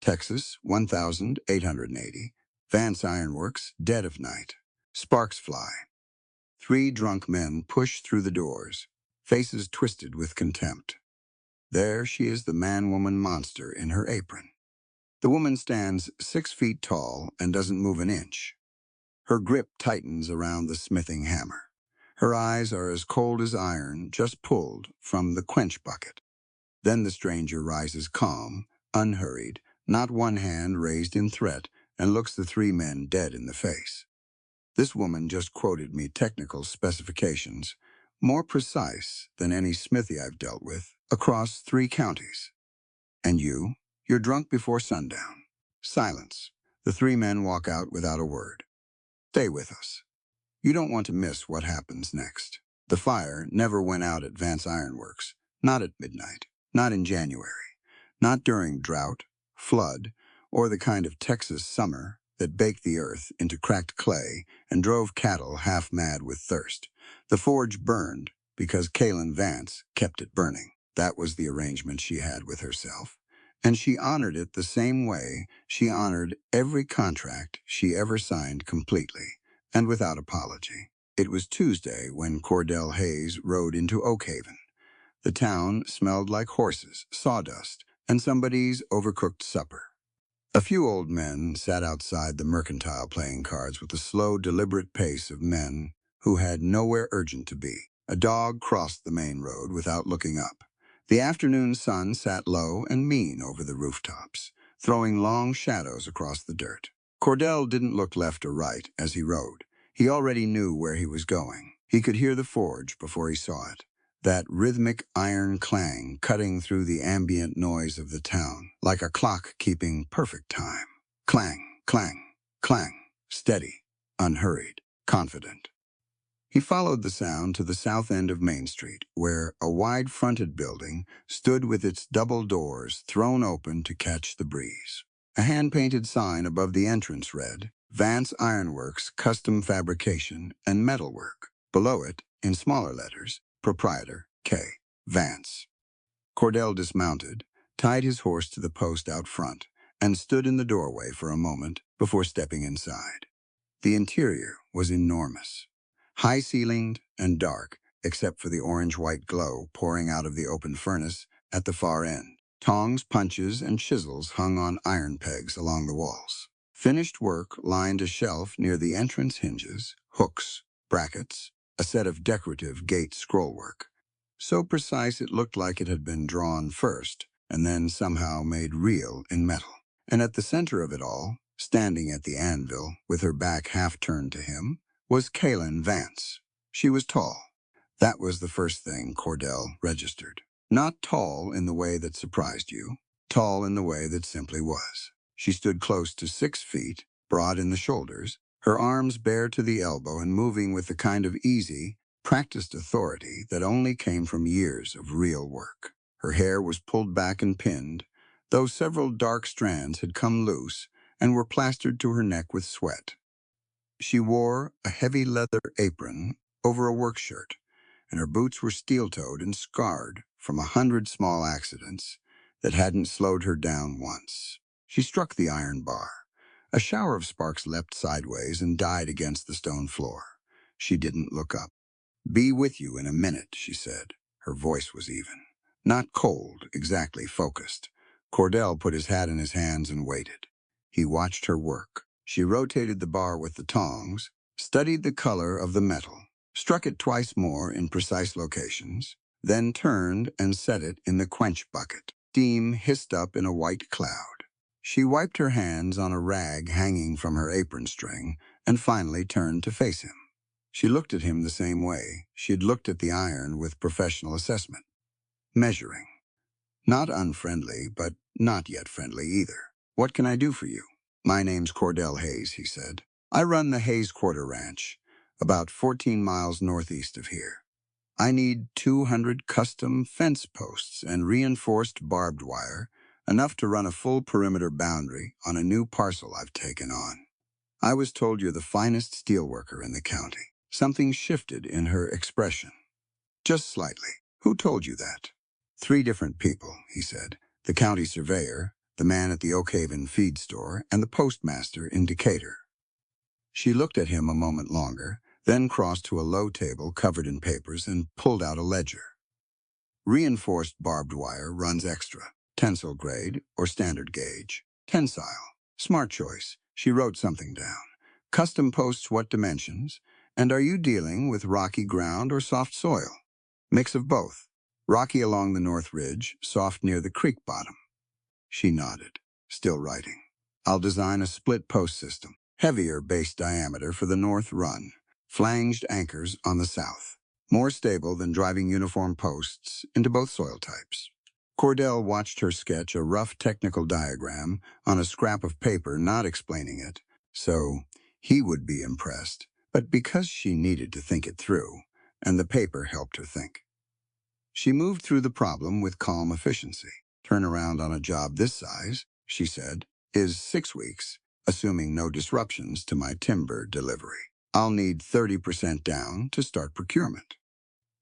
Texas, 1,880. Vance Ironworks, dead of night. Sparks fly. Three drunk men push through the doors, faces twisted with contempt. There she is, the man-woman monster in her apron. The woman stands 6 feet tall and doesn't move an inch. Her grip tightens around the smithing hammer. Her eyes are as cold as iron, just pulled from the quench bucket. Then the stranger rises calm, unhurried, not one hand raised in threat, and looks the three men dead in the face. This woman just quoted me technical specifications, more precise than any smithy I've dealt with, across 3 counties. And you're drunk before sundown. Silence. The 3 men walk out without a word. Stay with us. You don't want to miss what happens next. The fire never went out at Vance Ironworks, not at midnight, not in January, not during drought, flood, or the kind of Texas summer that baked the earth into cracked clay and drove cattle half mad with thirst. The forge burned because Kaylin Vance kept it burning. That was the arrangement she had with herself. And she honored it the same way she honored every contract she ever signed completely and without apology. It was Tuesday when Cordell Hayes rode into Oakhaven. The town smelled like horses, sawdust, and somebody's overcooked supper. A few old men sat outside the mercantile playing cards with the slow, deliberate pace of men who had nowhere urgent to be. A dog crossed the main road without looking up. The afternoon sun sat low and mean over the rooftops, throwing long shadows across the dirt. Cordell didn't look left or right as he rode. He already knew where he was going. He could hear the forge before he saw it. That rhythmic iron clang cutting through the ambient noise of the town, like a clock keeping perfect time. Clang, clang, clang, steady, unhurried, confident. He followed the sound to the south end of Main Street, where a wide-fronted building stood with its double doors thrown open to catch the breeze. A hand-painted sign above the entrance read, Vance Ironworks Custom Fabrication and Metalwork. Below it, in smaller letters, Proprietor, K. Vance. Cordell dismounted, tied his horse to the post out front, and stood in the doorway for a moment before stepping inside. The interior was enormous, high-ceilinged and dark, except for the orange-white glow pouring out of the open furnace at the far end. Tongs, punches, and chisels hung on iron pegs along the walls. Finished work lined a shelf near the entrance hinges, hooks, brackets, a set of decorative gate scrollwork. So precise it looked like it had been drawn first and then somehow made real in metal. And at the center of it all, standing at the anvil with her back half turned to him, was Kaylin Vance. She was tall. That was the first thing Cordell registered. Not tall in the way that surprised you, tall in the way that simply was. She stood close to 6 feet, broad in the shoulders, her arms bare to the elbow and moving with the kind of easy, practiced authority that only came from years of real work. Her hair was pulled back and pinned, though several dark strands had come loose and were plastered to her neck with sweat. She wore a heavy leather apron over a work shirt, and her boots were steel-toed and scarred from 100 small accidents that hadn't slowed her down once. She struck the iron bar. A shower of sparks leapt sideways and died against the stone floor. She didn't look up. "Be with you in a minute," she said. Her voice was even. Not cold, exactly focused. Cordell put his hat in his hands and waited. He watched her work. She rotated the bar with the tongs, studied the color of the metal, struck it twice more in precise locations, then turned and set it in the quench bucket. Steam hissed up in a white cloud. She wiped her hands on a rag hanging from her apron string and finally turned to face him. She looked at him the same way she had looked at the iron with professional assessment. Measuring. Not unfriendly, but not yet friendly either. "What can I do for you?" "My name's Cordell Hayes," he said. "I run the Hayes Quarter Ranch, about 14 miles northeast of here. I need 200 custom fence posts and reinforced barbed wire, enough to run a full perimeter boundary on a new parcel I've taken on. I was told you're the finest steelworker in the county." Something shifted in her expression. "Just slightly. Who told you that?" "3 different people," he said. "The county surveyor, the man at the Oak Haven feed store, and the postmaster in Decatur. She looked at him a moment longer, then crossed to a low table covered in papers and pulled out a ledger. Reinforced barbed wire runs extra, tensile grade or standard gauge. Tensile, smart choice. She wrote something down. Custom posts what dimensions? And are you dealing with rocky ground or soft soil? Mix of both. Rocky along the north ridge, soft near the creek bottom. She nodded, still writing. I'll design a split post system. Heavier base diameter for the north run. Flanged anchors on the south. More stable than driving uniform posts into both soil types. Cordell watched her sketch a rough technical diagram on a scrap of paper, not explaining it, so he would be impressed, but because she needed to think it through, and the paper helped her think. She moved through the problem with calm efficiency. Turnaround on a job this size, she said, is 6 weeks, assuming no disruptions to my timber delivery. I'll need 30% down to start procurement.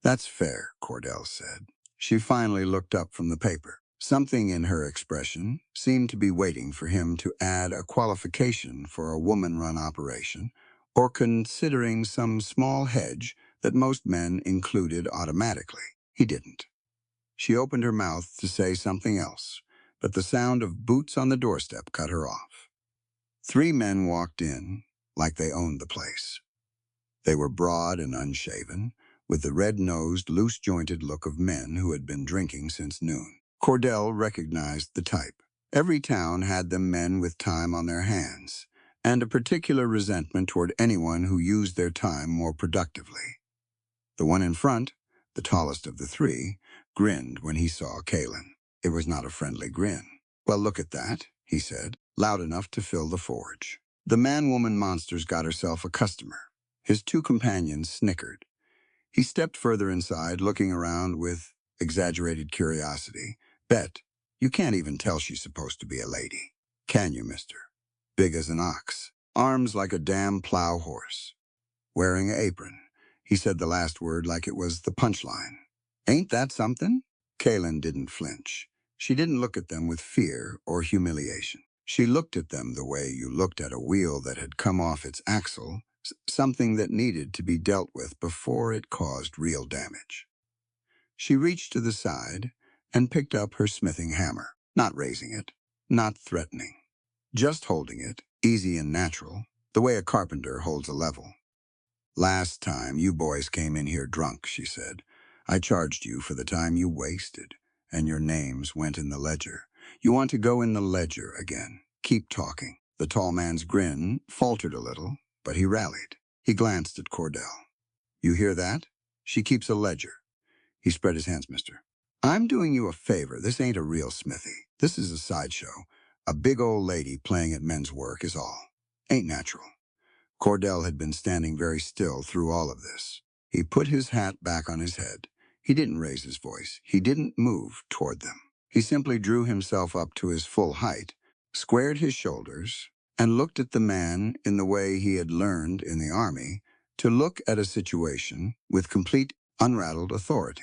That's fair, Cordell said. She finally looked up from the paper. Something in her expression seemed to be waiting for him to add a qualification for a woman-run operation, or considering some small hedge that most men included automatically. He didn't. She opened her mouth to say something else, but the sound of boots on the doorstep cut her off. 3 men walked in like they owned the place. They were broad and unshaven, with the red-nosed, loose-jointed look of men who had been drinking since noon. Cordell recognized the type. Every town had them men with time on their hands, and a particular resentment toward anyone who used their time more productively. The one in front, the tallest of the 3, grinned when he saw Kalen. It was not a friendly grin. Well, look at that, he said, loud enough to fill the forge. The man-woman monster's got herself a customer. His 2 companions snickered. He stepped further inside, looking around with exaggerated curiosity. Bet, you can't even tell she's supposed to be a lady. Can you, mister? Big as an ox. Arms like a damn plow horse. Wearing an apron. He said the last word like it was the punchline. Ain't that something? Kalen didn't flinch. She didn't look at them with fear or humiliation. She looked at them the way you looked at a wheel that had come off its axle, something that needed to be dealt with before it caused real damage. She reached to the side and picked up her smithing hammer, not raising it, not threatening, just holding it, easy and natural, the way a carpenter holds a level. Last time you boys came in here drunk, she said. I charged you for the time you wasted, and your names went in the ledger. You want to go in the ledger again. Keep talking. The tall man's grin faltered a little, but he rallied. He glanced at Cordell. You hear that? She keeps a ledger. He spread his hands, mister. I'm doing you a favor. This ain't a real smithy. This is a sideshow. A big old lady playing at men's work is all. Ain't natural. Cordell had been standing very still through all of this. He put his hat back on his head. He didn't raise his voice. He didn't move toward them. He simply drew himself up to his full height, squared his shoulders, and looked at the man in the way he had learned in the army to look at a situation with complete, unrattled authority.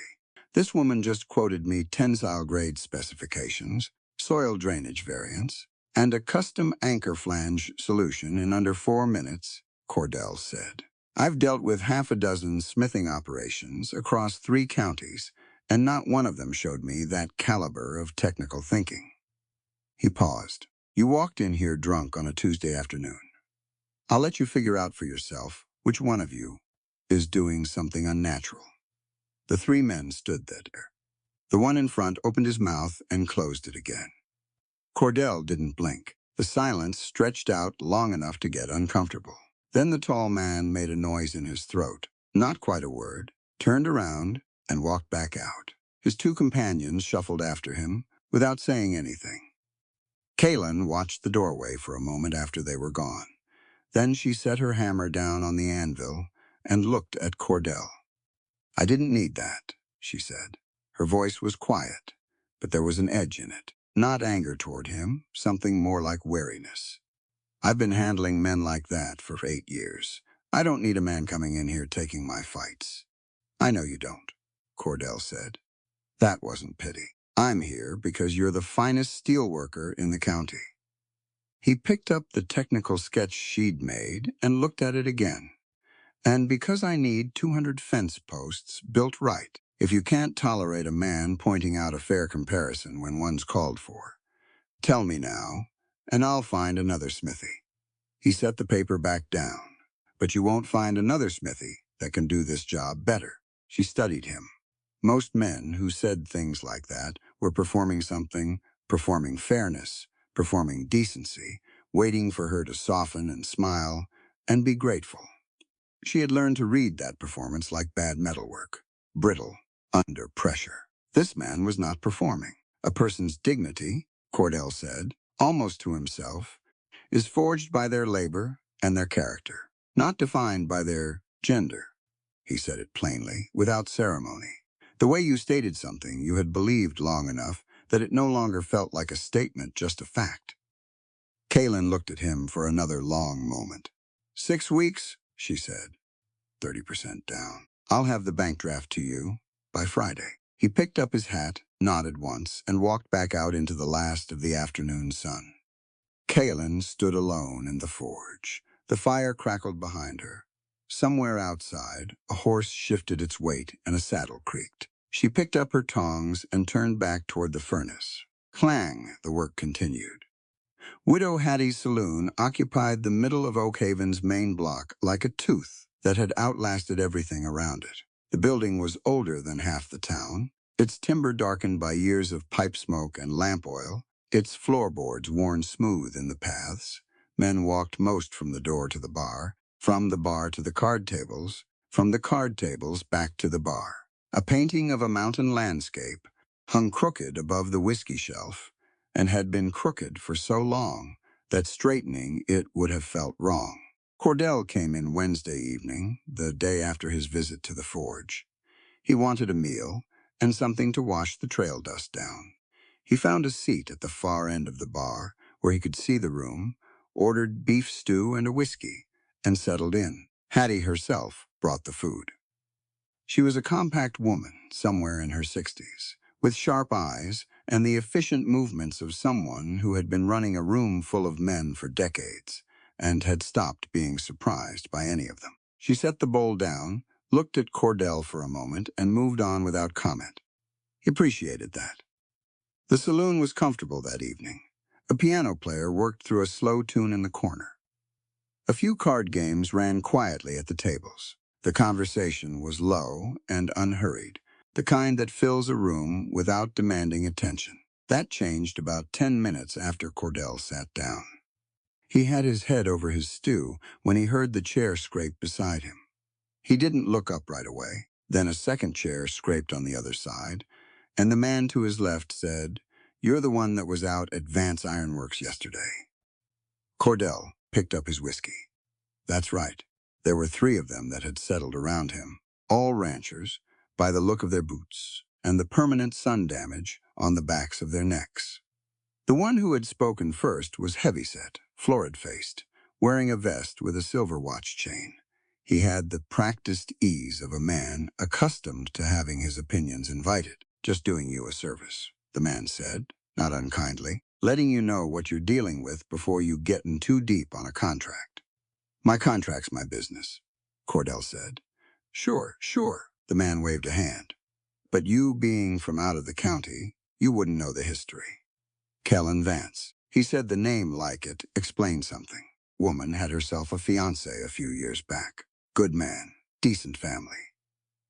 This woman just quoted me tensile grade specifications, soil drainage variants, and a custom anchor flange solution in under 4 minutes, Cordell said. I've dealt with half a dozen smithing operations across 3 counties, and not one of them showed me that caliber of technical thinking. He paused. You walked in here drunk on a Tuesday afternoon. I'll let you figure out for yourself which one of you is doing something unnatural. The 3 men stood there. The one in front opened his mouth and closed it again. Cordell didn't blink. The silence stretched out long enough to get uncomfortable. Then the tall man made a noise in his throat, not quite a word, turned around, and walked back out. His 2 companions shuffled after him without saying anything. Kalen watched the doorway for a moment after they were gone. Then she set her hammer down on the anvil and looked at Cordell. I didn't need that, she said. Her voice was quiet, but there was an edge in it. Not anger toward him, something more like wariness. I've been handling men like that for 8 years. I don't need a man coming in here taking my fights. I know you don't, Cordell said. That wasn't pity. I'm here because you're the finest steelworker in the county. He picked up the technical sketch she'd made and looked at it again. And because I need 200 fence posts built right, if you can't tolerate a man pointing out a fair comparison when one's called for, tell me now, and I'll find another smithy. He set the paper back down. But you won't find another smithy that can do this job better. She studied him. Most men who said things like that were performing something, performing fairness, performing decency, waiting for her to soften and smile and be grateful. She had learned to read that performance like bad metalwork, brittle, under pressure. This man was not performing. A person's dignity, Cordell said, almost to himself, is forged by their labor and their character, not defined by their gender. He said it plainly, without ceremony. The way you stated something you had believed long enough that it no longer felt like a statement, just a fact. Kaylin looked at him for another long moment. 6 weeks, she said, 30% down. I'll have the bank draft to you by Friday. He picked up his hat, nodded once, and walked back out into the last of the afternoon sun. Kaylin stood alone in the forge. The fire crackled behind her. Somewhere outside, a horse shifted its weight and a saddle creaked. She picked up her tongs and turned back toward the furnace. Clang, the work continued. Widow Hattie's saloon occupied the middle of Oak Haven's main block like a tooth that had outlasted everything around it. The building was older than half the town, its timber darkened by years of pipe smoke and lamp oil, its floorboards worn smooth in the paths. Men walked most from the door to the bar, from the bar to the card tables, from the card tables back to the bar. A painting of a mountain landscape hung crooked above the whiskey shelf, and had been crooked for so long that straightening it would have felt wrong. Cordell came in Wednesday evening, the day after his visit to the forge. He wanted a meal and something to wash the trail dust down. He found a seat at the far end of the bar where he could see the room, ordered beef stew and a whiskey, and settled in. Hattie herself brought the food. She was a compact woman, somewhere in her 60s, with sharp eyes and the efficient movements of someone who had been running a room full of men for decades and had stopped being surprised by any of them. She set the bowl down, looked at Cordell for a moment, and moved on without comment. He appreciated that. The saloon was comfortable that evening. A piano player worked through a slow tune in the corner. A few card games ran quietly at the tables. The conversation was low and unhurried, the kind that fills a room without demanding attention. That changed about 10 minutes after Cordell sat down. He had his head over his stew when he heard the chair scrape beside him. He didn't look up right away. Then a second chair scraped on the other side, and the man to his left said, "You're the one that was out at Vance Ironworks yesterday." Cordell picked up his whiskey. That's right. There were 3 of them that had settled around him, all ranchers, by the look of their boots and the permanent sun damage on the backs of their necks. The one who had spoken first was heavyset, florid-faced, wearing a vest with a silver watch chain. He had the practiced ease of a man accustomed to having his opinions invited. "Just doing you a service," the man said, not unkindly, "letting you know what you're dealing with before you get in too deep on a contract." "My contract's my business," Cordell said. Sure, the man waved a hand. "But you being from out of the county, you wouldn't know the history." Kellen Vance. He said the name like it explained something. Woman had herself a fiancé a few years back. Good man, decent family.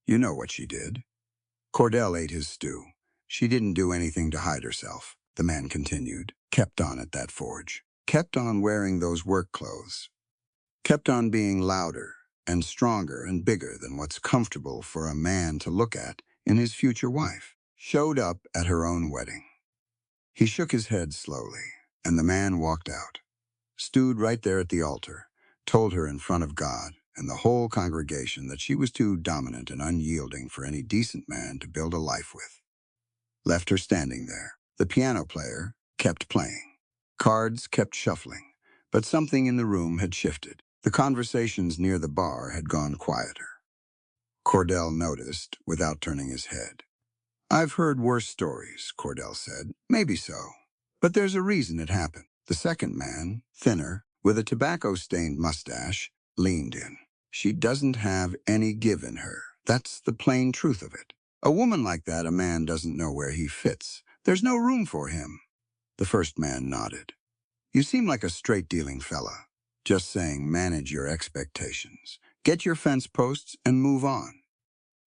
You know what she did. Cordell ate his stew. She didn't do anything to hide herself, the man continued. Kept on at that forge. Kept on wearing those work clothes. Kept on being louder and stronger and bigger than what's comfortable for a man to look at in his future wife. Showed up at her own wedding. He shook his head slowly, and the man walked out. Stood right there at the altar, told her in front of God and the whole congregation that she was too dominant and unyielding for any decent man to build a life with. Left her standing there. The piano player kept playing. Cards kept shuffling, but something in the room had shifted. The conversations near the bar had gone quieter. Cordell noticed without turning his head. I've heard worse stories, Cordell said. Maybe so. But there's a reason it happened. The second man, thinner, with a tobacco-stained mustache, leaned in. She doesn't have any give in her. That's the plain truth of it. A woman like that, a man doesn't know where he fits. There's no room for him. The first man nodded. You seem like a straight-dealing fella. Just saying, manage your expectations. Get your fence posts and move on.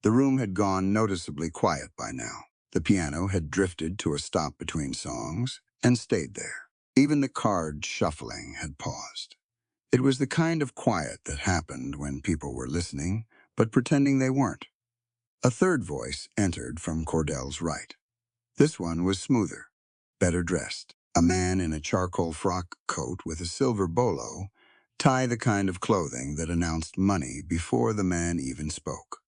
The room had gone noticeably quiet by now. The piano had drifted to a stop between songs and stayed there. Even the card shuffling had paused. It was the kind of quiet that happened when people were listening, but pretending they weren't. A third voice entered from Cordell's right. This one was smoother, better dressed. A man in a charcoal frock coat with a silver bolo, tie the kind of clothing that announced money before the man even spoke.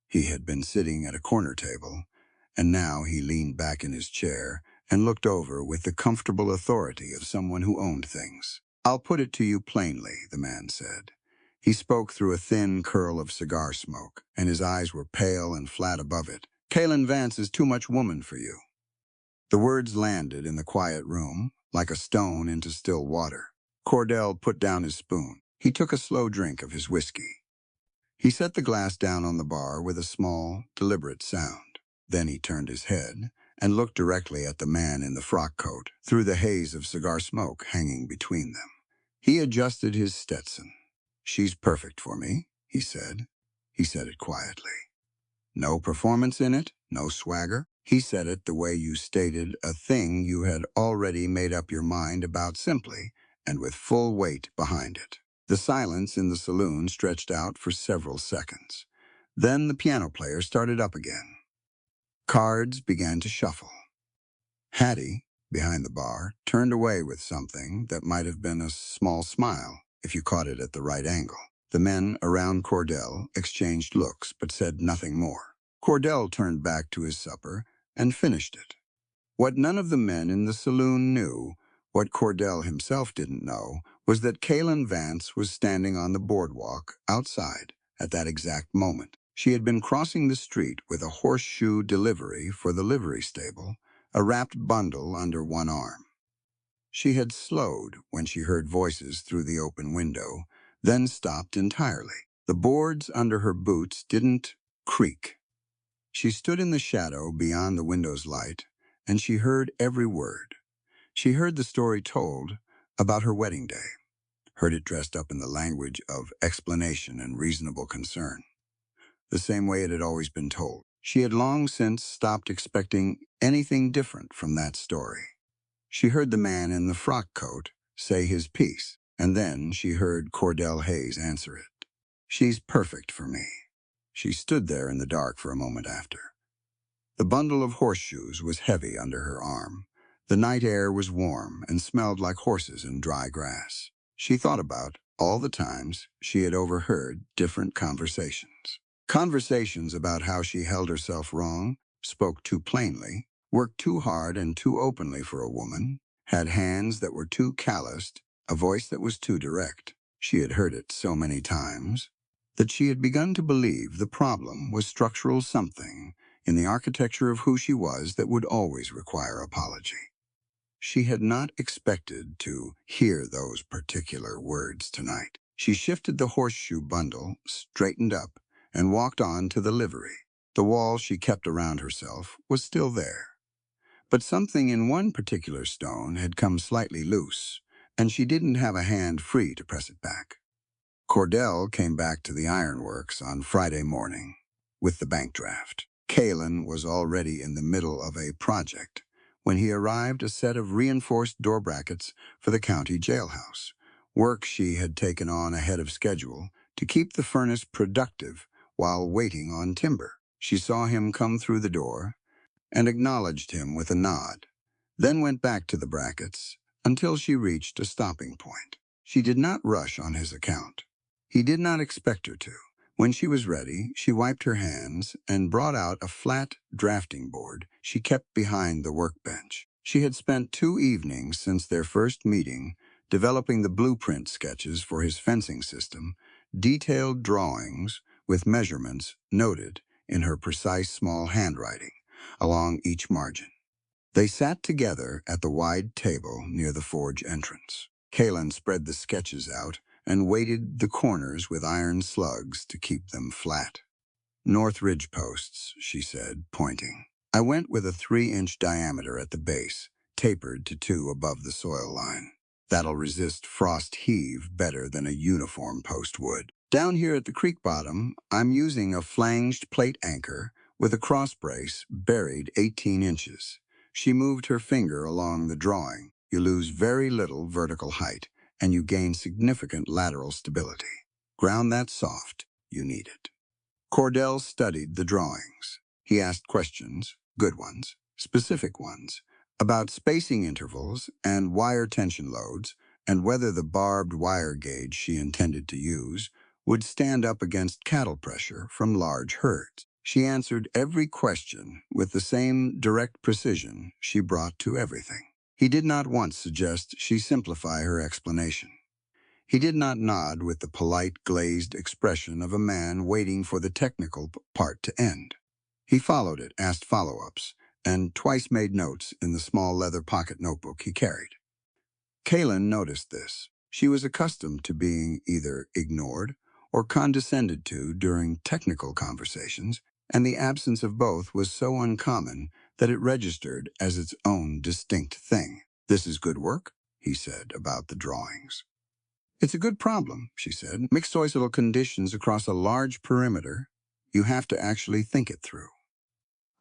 He had been sitting at a corner table, and now he leaned back in his chair and looked over with the comfortable authority of someone who owned things. I'll put it to you plainly, the man said. He spoke through a thin curl of cigar smoke, and his eyes were pale and flat above it. Kaylin Vance is too much woman for you. The words landed in the quiet room, like a stone into still water. Cordell put down his spoon. He took a slow drink of his whiskey. He set the glass down on the bar with a small, deliberate sound. Then he turned his head and looked directly at the man in the frock coat through the haze of cigar smoke hanging between them. He adjusted his Stetson. She's perfect for me, he said. He said it quietly. No performance in it, no swagger. He said it the way you stated a thing you had already made up your mind about simply and with full weight behind it. The silence in the saloon stretched out for several seconds. Then the piano player started up again. Cards began to shuffle. Hattie, behind the bar, turned away with something that might have been a small smile if you caught it at the right angle. The men around Cordell exchanged looks but said nothing more. Cordell turned back to his supper and finished it. What none of the men in the saloon knew, what Cordell himself didn't know, was that Kaylin Vance was standing on the boardwalk outside at that exact moment. She had been crossing the street with a horseshoe delivery for the livery stable, a wrapped bundle under one arm. She had slowed when she heard voices through the open window, then stopped entirely. The boards under her boots didn't creak. She stood in the shadow beyond the window's light, and she heard every word. She heard the story told about her wedding day, heard it dressed up in the language of explanation and reasonable concern, the same way it had always been told. She had long since stopped expecting anything different from that story. She heard the man in the frock coat say his piece, and then she heard Cordell Hayes answer it. She's perfect for me. She stood there in the dark for a moment after. The bundle of horseshoes was heavy under her arm. The night air was warm and smelled like horses and dry grass. She thought about all the times she had overheard different conversations. Conversations about how she held herself wrong, spoke too plainly, worked too hard and too openly for a woman, had hands that were too calloused, a voice that was too direct. She had heard it so many times that she had begun to believe the problem was structural something in the architecture of who she was that would always require apology. She had not expected to hear those particular words tonight. She shifted the horseshoe bundle, straightened up, and walked on to the livery. The wall she kept around herself was still there. But something in one particular stone had come slightly loose, and she didn't have a hand free to press it back. Cordell came back to the ironworks on Friday morning with the bank draft. Kaylin was already in the middle of a project when he arrived, a set of reinforced door brackets for the county jailhouse, work she had taken on ahead of schedule to keep the furnace productive while waiting on timber. She saw him come through the door and acknowledged him with a nod, then went back to the brackets until she reached a stopping point. She did not rush on his account. He did not expect her to. When she was ready, she wiped her hands and brought out a flat drafting board she kept behind the workbench. She had spent 2 evenings since their first meeting developing the blueprint sketches for his fencing system, detailed drawings with measurements noted in her precise small handwriting. along each margin. They sat together at the wide table near the forge entrance. Kalen spread the sketches out and weighted the corners with iron slugs to keep them flat. North ridge posts, she said, pointing. I went with a 3-inch diameter at the base, tapered to 2 above the soil line. That'll resist frost heave better than a uniform post would. Down here at the creek bottom, I'm using a flanged plate anchor with a cross brace buried 18 inches. She moved her finger along the drawing. You lose very little vertical height, and you gain significant lateral stability. Ground that soft, you need it. Cordell studied the drawings. He asked questions, good ones, specific ones, about spacing intervals and wire tension loads, and whether the barbed wire gauge she intended to use would stand up against cattle pressure from large herds. She answered every question with the same direct precision she brought to everything. He did not once suggest she simplify her explanation. He did not nod with the polite, glazed expression of a man waiting for the technical part to end. He followed it, asked follow-ups, and twice made notes in the small leather pocket notebook he carried. Kalen noticed this. She was accustomed to being either ignored or condescended to during technical conversations, and the absence of both was so uncommon that it registered as its own distinct thing. "This is good work," he said about the drawings. "It's a good problem," she said. "Mixed soil conditions across a large perimeter. You have to actually think it through."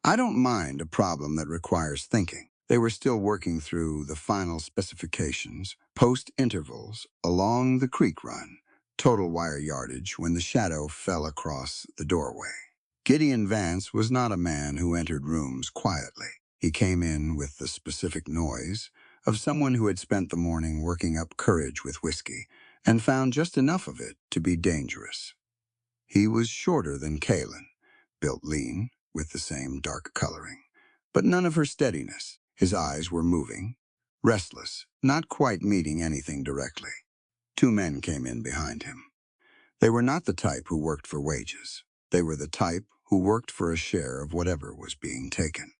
I don't mind a problem that requires thinking. They were still working through the final specifications, post intervals, along the creek run, total wire yardage when the shadow fell across the doorway. Gideon Vance was not a man who entered rooms quietly. He came in with the specific noise of someone who had spent the morning working up courage with whiskey and found just enough of it to be dangerous. He was shorter than Kalen, built lean, with the same dark coloring, but none of her steadiness. His eyes were moving, restless, not quite meeting anything directly. 2 men came in behind him. They were not the type who worked for wages. They were the type who worked for a share of whatever was being taken.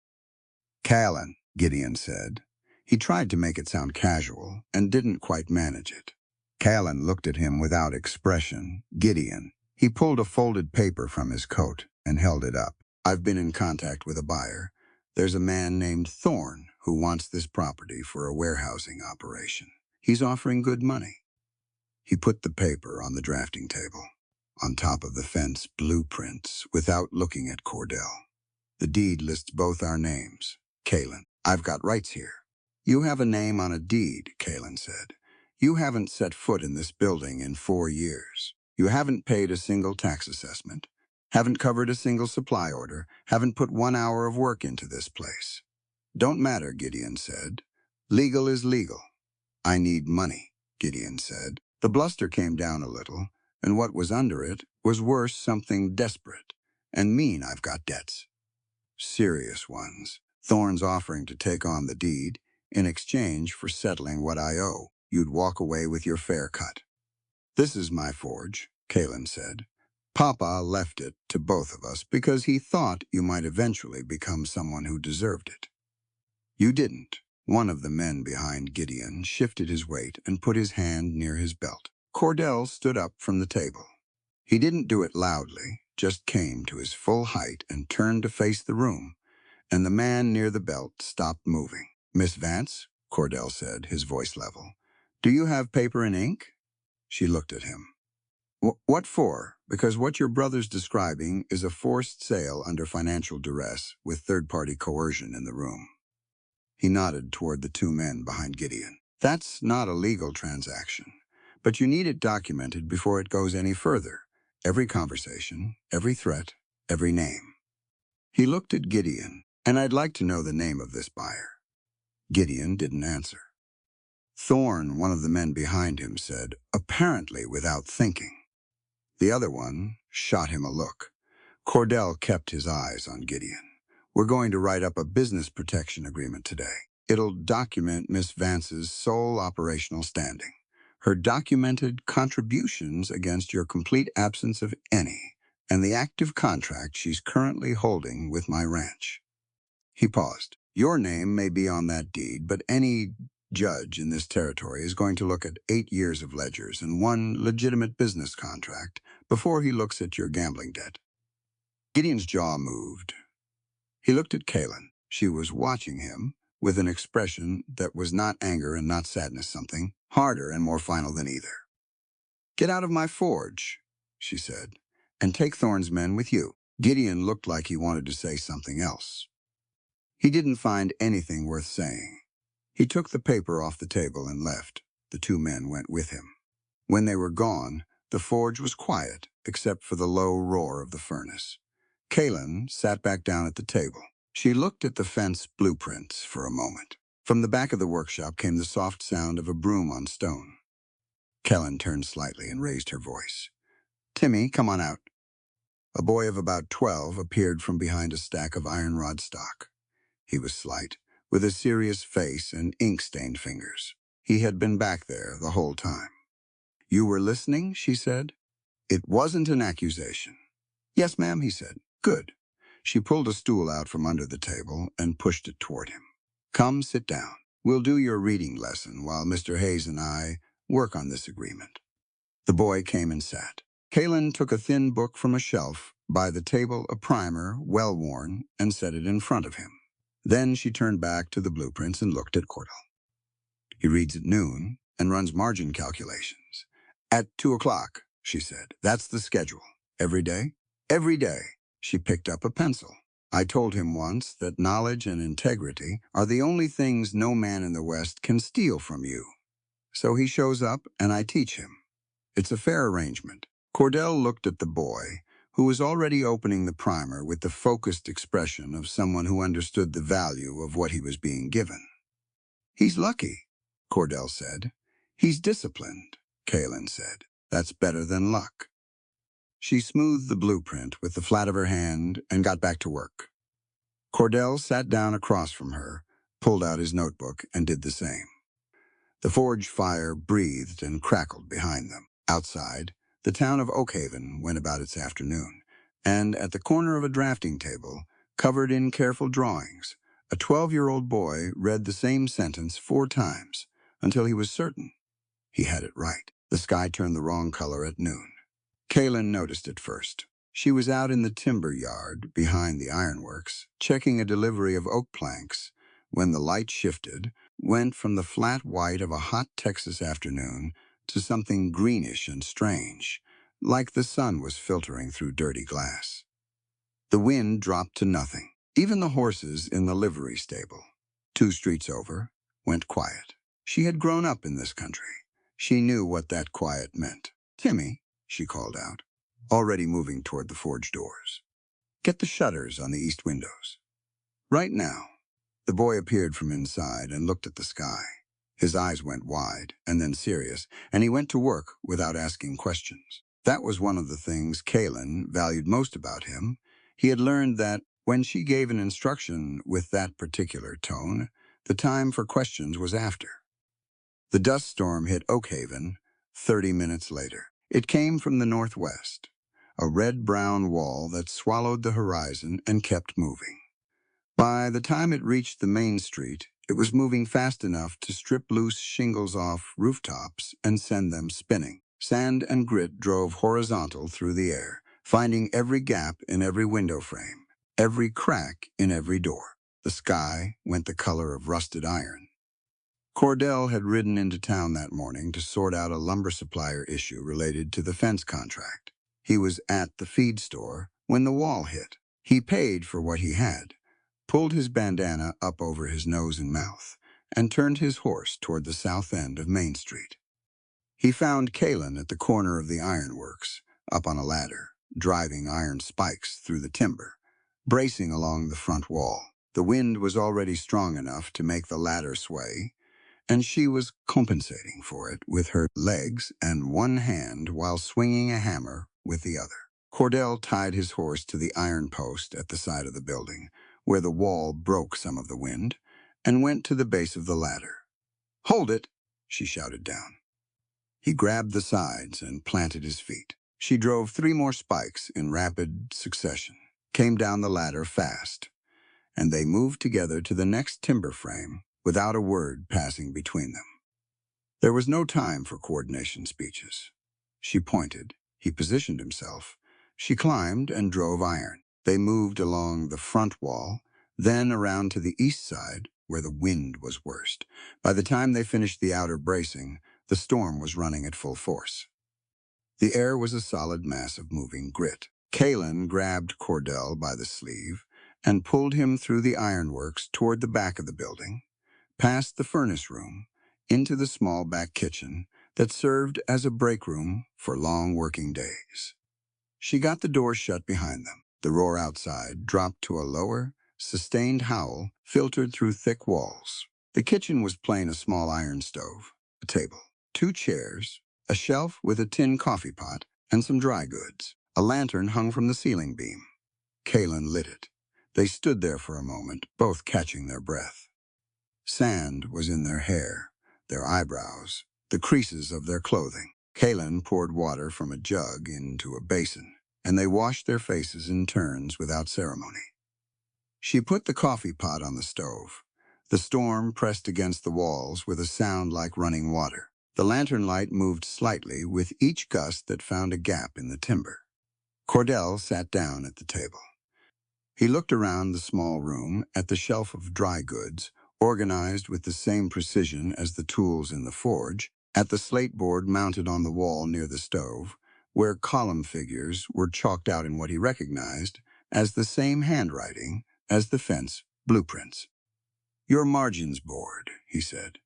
"Callan," Gideon said. He tried to make it sound casual and didn't quite manage it. Callan looked at him without expression. "Gideon." He pulled a folded paper from his coat and held it up. "I've been in contact with a buyer. There's a man named Thorne who wants this property for a warehousing operation. He's offering good money." He put the paper on the drafting table, on top of the fence blueprints, without looking at Cordell. "The deed lists both our names. Kalen, I've got rights here." "You have a name on a deed," Kalen said. "You haven't set foot in this building in 4 years. You haven't paid a single tax assessment, haven't covered a single supply order, haven't put 1 hour of work into this place." "Don't matter," Gideon said. "Legal is legal." "I need money," Gideon said. The bluster came down a little, and what was under it was worse, something desperate. "And mean I've got debts. Serious ones. Thorne's offering to take on the deed in exchange for settling what I owe. You'd walk away with your fair cut." "This is my forge," Kalen said. "Papa left it to both of us because he thought you might eventually become someone who deserved it. You didn't." One of the men behind Gideon shifted his weight and put his hand near his belt. Cordell stood up from the table. He didn't do it loudly, just came to his full height and turned to face the room, and the man near the belt stopped moving. "Miss Vance," Cordell said, his voice level, "do you have paper and ink?" She looked at him. What for? Because what your brother's describing is a forced sale under financial duress with third-party coercion in the room." He nodded toward the 2 men behind Gideon. "That's not a legal transaction, but you need it documented before it goes any further. Every conversation, every threat, every name." He looked at Gideon, "And I'd like to know the name of this buyer." Gideon didn't answer. Thorne, one of the men behind him, said, apparently without thinking. The other one shot him a look. Cordell kept his eyes on Gideon. "We're going to write up a business protection agreement today. It'll document Miss Vance's sole operational standing, her documented contributions against your complete absence of any, and the active contract she's currently holding with my ranch." He paused. Your name may be on that deed, but any judge in this territory is going to look at 8 years of ledgers and one legitimate business contract before he looks at your gambling debt. Gideon's jaw moved. He looked at Kaylin. She was watching him with an expression that was not anger and not sadness, something harder and more final than either. Get out of my forge, she said, and take Thorne's men with you. Gideon looked like he wanted to say something else. He didn't find anything worth saying. He took the paper off the table and left. The 2 men went with him. When they were gone, the forge was quiet, except for the low roar of the furnace. Kaylin sat back down at the table. She looked at the fence blueprints for a moment. From the back of the workshop came the soft sound of a broom on stone. Kaylin turned slightly and raised her voice. Timmy, come on out. A boy of about 12 appeared from behind a stack of iron rod stock. He was slight, with a serious face and ink-stained fingers. He had been back there the whole time. You were listening, she said. It wasn't an accusation. Yes, ma'am, he said. Good. She pulled a stool out from under the table and pushed it toward him. Come, sit down. We'll do your reading lesson while Mr. Hayes and I work on this agreement. The boy came and sat. Kaylin took a thin book from a shelf by the table, a primer, well-worn, and set it in front of him. Then she turned back to the blueprints and looked at Cordell. He reads at noon and runs margin calculations. At 2 o'clock, she said. That's the schedule. Every day? Every day. She picked up a pencil. I told him once that knowledge and integrity are the only things no man in the West can steal from you. So he shows up and I teach him. It's a fair arrangement. Cordell looked at the boy, who was already opening the primer with the focused expression of someone who understood the value of what he was being given. He's lucky, Cordell said. He's disciplined, Kaylin said. That's better than luck. She smoothed the blueprint with the flat of her hand and got back to work. Cordell sat down across from her, pulled out his notebook, and did the same. The forge fire breathed and crackled behind them. Outside, the town of Oakhaven went about its afternoon, and at the corner of a drafting table, covered in careful drawings, a 12-year-old boy read the same sentence 4 times until he was certain he had it right. The sky turned the wrong color at noon. Kaylin noticed it first. She was out in the timber yard behind the ironworks, checking a delivery of oak planks, when the light shifted, went from the flat white of a hot Texas afternoon to something greenish and strange, like the sun was filtering through dirty glass. The wind dropped to nothing. Even the horses in the livery stable, 2 streets over, went quiet. She had grown up in this country. She knew what that quiet meant. Timmy, she called out, already moving toward the forge doors. Get the shutters on the east windows. Right now. The boy appeared from inside and looked at the sky. His eyes went wide and then serious, and he went to work without asking questions. That was one of the things Kaylin valued most about him. He had learned that when she gave an instruction with that particular tone, the time for questions was after. The dust storm hit Oakhaven 30 minutes later. It came from the northwest, a red-brown wall that swallowed the horizon and kept moving. By the time it reached the main street, it was moving fast enough to strip loose shingles off rooftops and send them spinning. Sand and grit drove horizontal through the air, finding every gap in every window frame, every crack in every door. The sky went the color of rusted iron. Cordell had ridden into town that morning to sort out a lumber supplier issue related to the fence contract. He was at the feed store when the wall hit. He paid for what he had, pulled his bandana up over his nose and mouth, and turned his horse toward the south end of Main Street. He found Kaylin at the corner of the ironworks, up on a ladder, driving iron spikes through the timber, bracing along the front wall. The wind was already strong enough to make the ladder sway, and she was compensating for it with her legs and one hand while swinging a hammer with the other. Cordell tied his horse to the iron post at the side of the building, where the wall broke some of the wind, and went to the base of the ladder. "Hold it," she shouted down. He grabbed the sides and planted his feet. She drove 3 more spikes in rapid succession, came down the ladder fast, and they moved together to the next timber frame without a word passing between them. There was no time for coordination speeches. She pointed. He positioned himself. She climbed and drove iron. They moved along the front wall, then around to the east side, where the wind was worst. By the time they finished the outer bracing, the storm was running at full force. The air was a solid mass of moving grit. Kalen grabbed Cordell by the sleeve and pulled him through the ironworks toward the back of the building, past the furnace room, into the small back kitchen that served as a break room for long working days. She got the door shut behind them. The roar outside dropped to a lower, sustained howl filtered through thick walls. The kitchen was plain: a small iron stove, a table, 2 chairs, a shelf with a tin coffee pot, and some dry goods. A lantern hung from the ceiling beam. Kalen lit it. They stood there for a moment, both catching their breath. Sand was in their hair, their eyebrows, the creases of their clothing. Kalen poured water from a jug into a basin, and they washed their faces in turns without ceremony. She put the coffee pot on the stove. The storm pressed against the walls with a sound like running water. The lantern light moved slightly with each gust that found a gap in the timber. Cordell sat down at the table. He looked around the small room at the shelf of dry goods, organized with the same precision as the tools in the forge, at the slate board mounted on the wall near the stove, where column figures were chalked out in what he recognized as the same handwriting as the fence blueprints. "Your margins board," he said.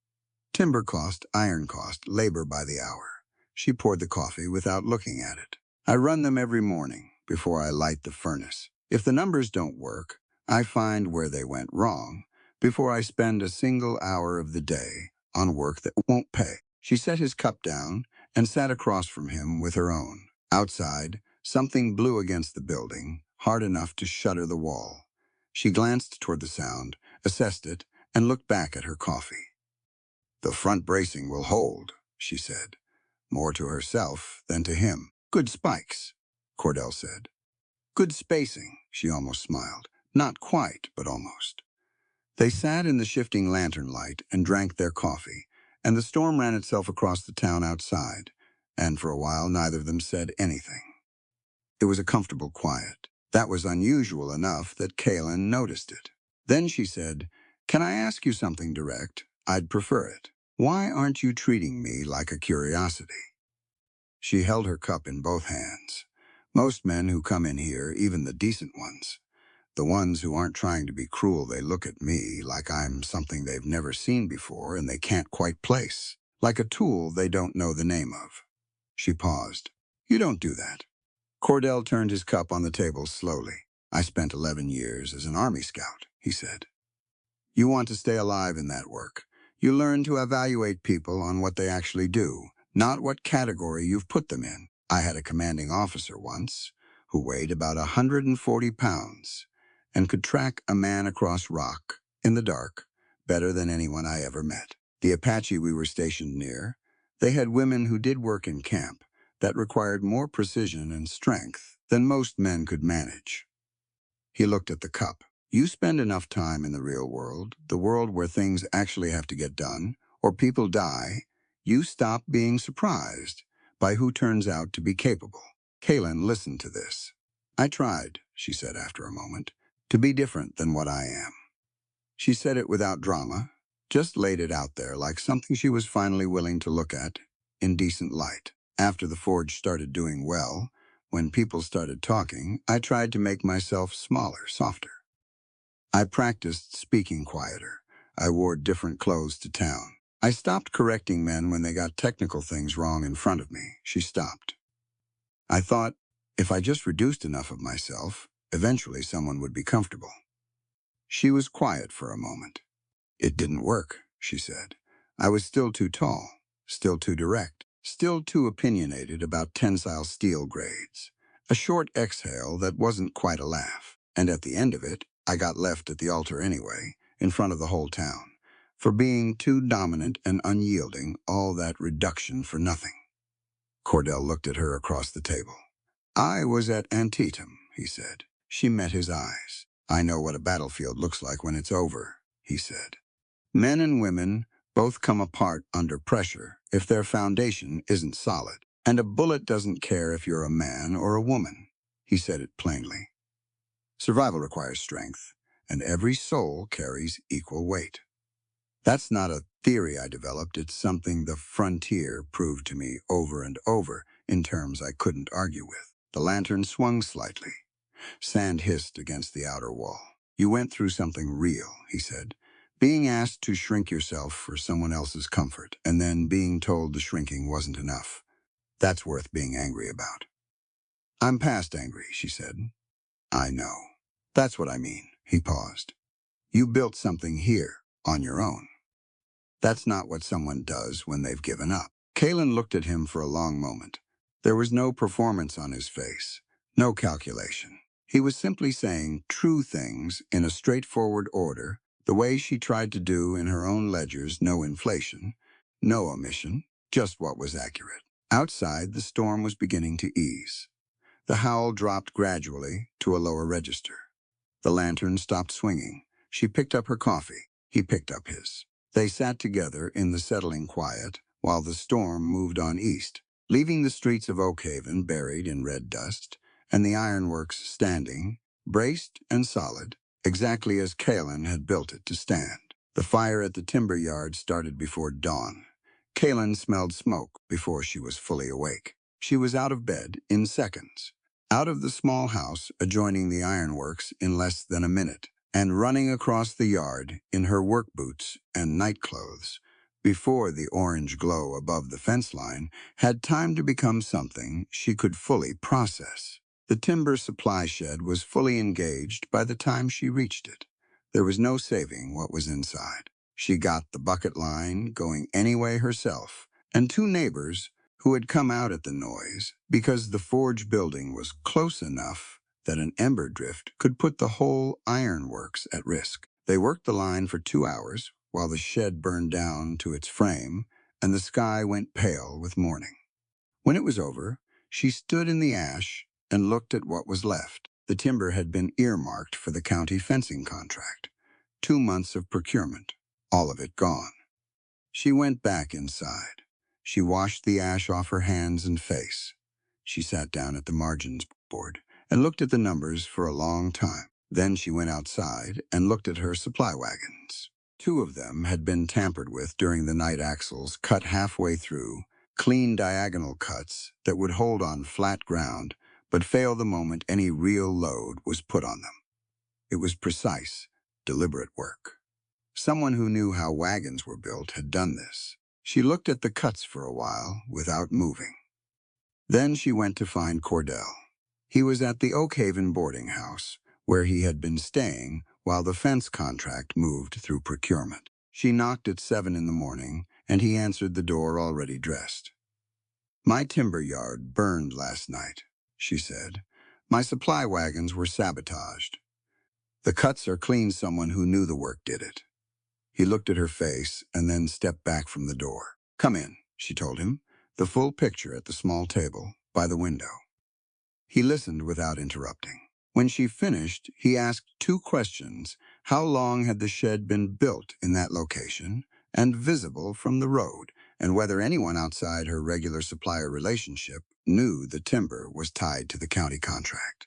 "Timber cost, iron cost, labor by the hour." She poured the coffee without looking at it. "I run them every morning before I light the furnace. If the numbers don't work, I find where they went wrong before I spend a single hour of the day on work that won't pay." She set his cup down and sat across from him with her own. Outside, something blew against the building, hard enough to shudder the wall. She glanced toward the sound, assessed it, and looked back at her coffee. "The front bracing will hold," she said, more to herself than to him. "Good spikes," Cordell said. "Good spacing," she almost smiled. Not quite, but almost. They sat in the shifting lantern light and drank their coffee, and the storm ran itself across the town outside, and for a while neither of them said anything. It was a comfortable quiet. That was unusual enough that Kalen noticed it. Then she said, "Can I ask you something direct? I'd prefer it. Why aren't you treating me like a curiosity?" She held her cup in both hands. "Most men who come in here, even the decent ones, the ones who aren't trying to be cruel, they look at me like I'm something they've never seen before and they can't quite place, like a tool they don't know the name of." She paused. "You don't do that." Cordell turned his cup on the table slowly. "I spent 11 years as an Army scout," he said. "You want to stay alive in that work. You learn to evaluate people on what they actually do, not what category you've put them in. I had a commanding officer once who weighed about 140 pounds and could track a man across rock in the dark better than anyone I ever met. The Apache we were stationed near, they had women who did work in camp that required more precision and strength than most men could manage." He looked at the cup. "You spend enough time in the real world, the world where things actually have to get done, or people die, you stop being surprised by who turns out to be capable." Kalen listened to this. "I tried," she said after a moment, "to be different than what I am." She said it without drama, just laid it out there like something she was finally willing to look at in decent light. "After the forge started doing well, when people started talking, I tried to make myself smaller, softer. I practiced speaking quieter. I wore different clothes to town. I stopped correcting men when they got technical things wrong in front of me." She stopped. "I thought, if I just reduced enough of myself, eventually someone would be comfortable." She was quiet for a moment. "It didn't work," she said. "I was still too tall, still too direct, still too opinionated about tensile steel grades." A short exhale that wasn't quite a laugh. "And at the end of it, I got left at the altar anyway, in front of the whole town, for being too dominant and unyielding, all that reduction for nothing." Cordell looked at her across the table. "I was at Antietam," he said. She met his eyes. I know what a battlefield looks like when it's over, he said. Men and women both come apart under pressure if their foundation isn't solid. And a bullet doesn't care if you're a man or a woman. He said it plainly. Survival requires strength, and every soul carries equal weight. That's not a theory I developed, it's something the frontier proved to me over and over in terms I couldn't argue with. The lantern swung slightly. Sand hissed against the outer wall. You went through something real, he said. Being asked to shrink yourself for someone else's comfort, and then being told the shrinking wasn't enough. That's worth being angry about. I'm past angry, she said. I know. That's what I mean. He paused. You built something here, on your own. That's not what someone does when they've given up. Kalen looked at him for a long moment. There was no performance on his face, no calculation. He was simply saying true things in a straightforward order, the way she tried to do in her own ledgers, no inflation, no omission, just what was accurate. Outside, the storm was beginning to ease. The howl dropped gradually to a lower register. The lantern stopped swinging. She picked up her coffee. He picked up his. They sat together in the settling quiet while the storm moved on east, leaving the streets of Oakhaven buried in red dust and the ironworks standing, braced and solid, exactly as Kalen had built it to stand. The fire at the timber yard started before dawn. Kalen smelled smoke before she was fully awake. She was out of bed in seconds, out of the small house adjoining the ironworks in less than a minute, and running across the yard in her work boots and night clothes before the orange glow above the fence line had time to become something she could fully process. The timber supply shed was fully engaged by the time she reached it. There was no saving what was inside. She got the bucket line going anyway herself, and two neighbors who had come out at the noise because the forge building was close enough that an ember drift could put the whole ironworks at risk. They worked the line for 2 hours while the shed burned down to its frame and the sky went pale with morning. When it was over, she stood in the ash and looked at what was left. The timber had been earmarked for the county fencing contract. 2 months of procurement, all of it gone. She went back inside. She washed the ash off her hands and face. She sat down at the margins board and looked at the numbers for a long time. Then she went outside and looked at her supply wagons. 2 of them had been tampered with during the night axles, cut halfway through, clean diagonal cuts that would hold on flat ground but fail the moment any real load was put on them. It was precise, deliberate work. Someone who knew how wagons were built had done this. She looked at the cuts for a while without moving. Then she went to find Cordell. He was at the Oakhaven boarding house, where he had been staying while the fence contract moved through procurement. She knocked at 7 in the morning, and he answered the door already dressed. My timber yard burned last night, she said. My supply wagons were sabotaged. The cuts are clean. Someone who knew the work did it. He looked at her face and then stepped back from the door. Come in, she told him, the full picture at the small table by the window. He listened without interrupting. When she finished, he asked 2 questions. How long had the shed been built in that location and visible from the road, and whether anyone outside her regular supplier relationship knew the timber was tied to the county contract.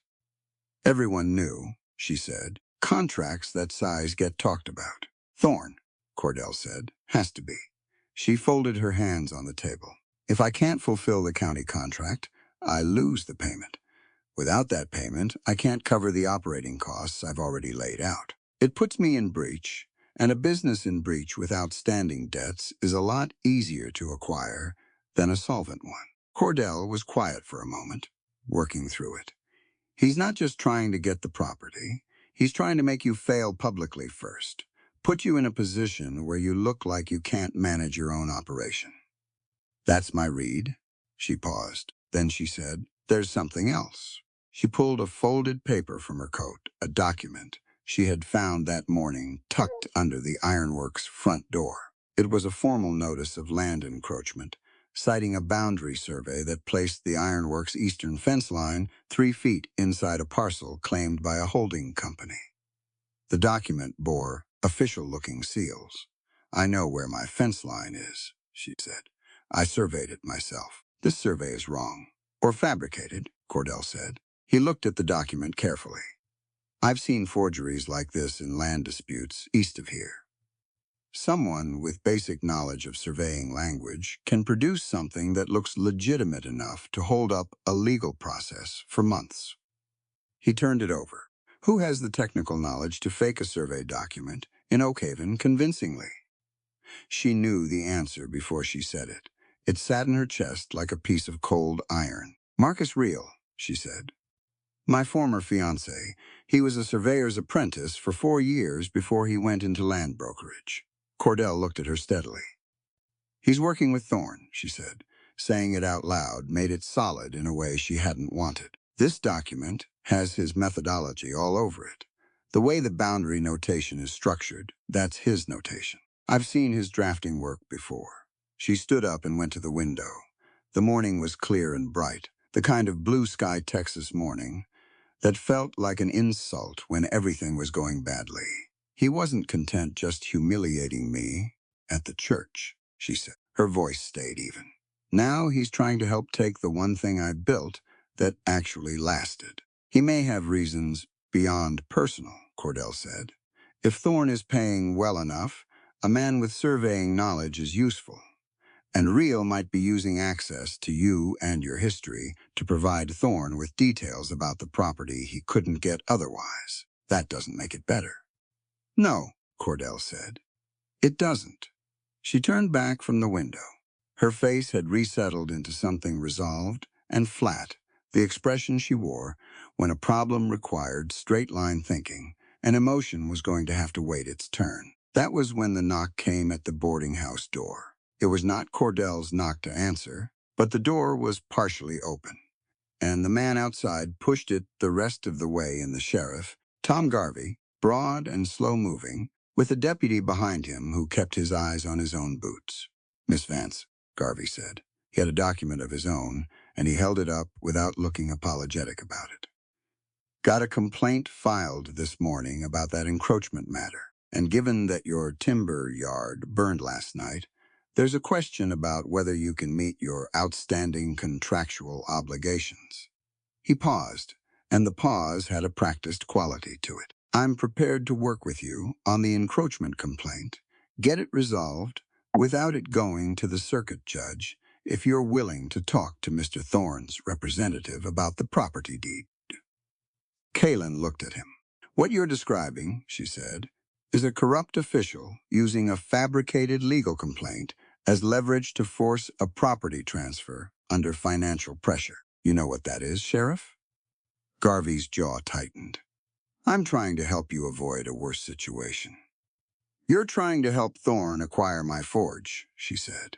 Everyone knew, she said. Contracts that size get talked about. Thorn, Cordell said, has to be. She folded her hands on the table. If I can't fulfill the county contract, I lose the payment. Without that payment, I can't cover the operating costs I've already laid out. It puts me in breach, and a business in breach with outstanding debts is a lot easier to acquire than a solvent one. Cordell was quiet for a moment, working through it. He's not just trying to get the property. He's trying to make you fail publicly first, put you in a position where you look like you can't manage your own operation. That's my read. She paused. Then she said, there's something else. She pulled a folded paper from her coat, a document she had found that morning tucked under the ironworks front door. It was a formal notice of land encroachment, citing a boundary survey that placed the ironworks' eastern fence line 3 feet inside a parcel claimed by a holding company. The document bore official-looking seals. "I know where my fence line is," she said. "I surveyed it myself. This survey is wrong." "Or fabricated," Cordell said. He looked at the document carefully. "I've seen forgeries like this in land disputes east of here. Someone with basic knowledge of surveying language can produce something that looks legitimate enough to hold up a legal process for months." He turned it over. "Who has the technical knowledge to fake a survey document in Oak Haven convincingly?" She knew the answer before she said it. It sat in her chest like a piece of cold iron. "Marcus Reel," she said. "My former fiancé. He was a surveyor's apprentice for 4 years before he went into land brokerage." Cordell looked at her steadily. "He's working with Thorne," she said. Saying it out loud made it solid in a way she hadn't wanted. "This document has his methodology all over it. The way the boundary notation is structured, that's his notation. I've seen his drafting work before." She stood up and went to the window. The morning was clear and bright, the kind of blue sky Texas morning that felt like an insult when everything was going badly. "He wasn't content just humiliating me at the church," she said. Her voice stayed even. "Now he's trying to help take the one thing I built that actually lasted." "He may have reasons beyond personal," Cordell said. "If Thorne is paying well enough, a man with surveying knowledge is useful. And Reel might be using access to you and your history to provide Thorne with details about the property he couldn't get otherwise. That doesn't make it better." "No," Cordell said. "It doesn't." She turned back from the window. Her face had resettled into something resolved and flat, the expression she wore when a problem required straight-line thinking and emotion was going to have to wait its turn. That was when the knock came at the boarding house door. It was not Cordell's knock to answer, but the door was partially open, and the man outside pushed it the rest of the way in the sheriff, Tom Garvey, broad and slow-moving, with a deputy behind him who kept his eyes on his own boots. "Miss Vance," Garvey said. He had a document of his own, and he held it up without looking apologetic about it. "Got a complaint filed this morning about that encroachment matter, and given that your timber yard burned last night, there's a question about whether you can meet your outstanding contractual obligations." He paused, and the pause had a practiced quality to it. "I'm prepared to work with you on the encroachment complaint, get it resolved without it going to the circuit judge if you're willing to talk to Mr. Thorne's representative about the property deed." Kaylin looked at him. "What you're describing," she said, "is a corrupt official using a fabricated legal complaint as leverage to force a property transfer under financial pressure. You know what that is, Sheriff?" Garvey's jaw tightened. "I'm trying to help you avoid a worse situation." "You're trying to help Thorne acquire my forge," she said,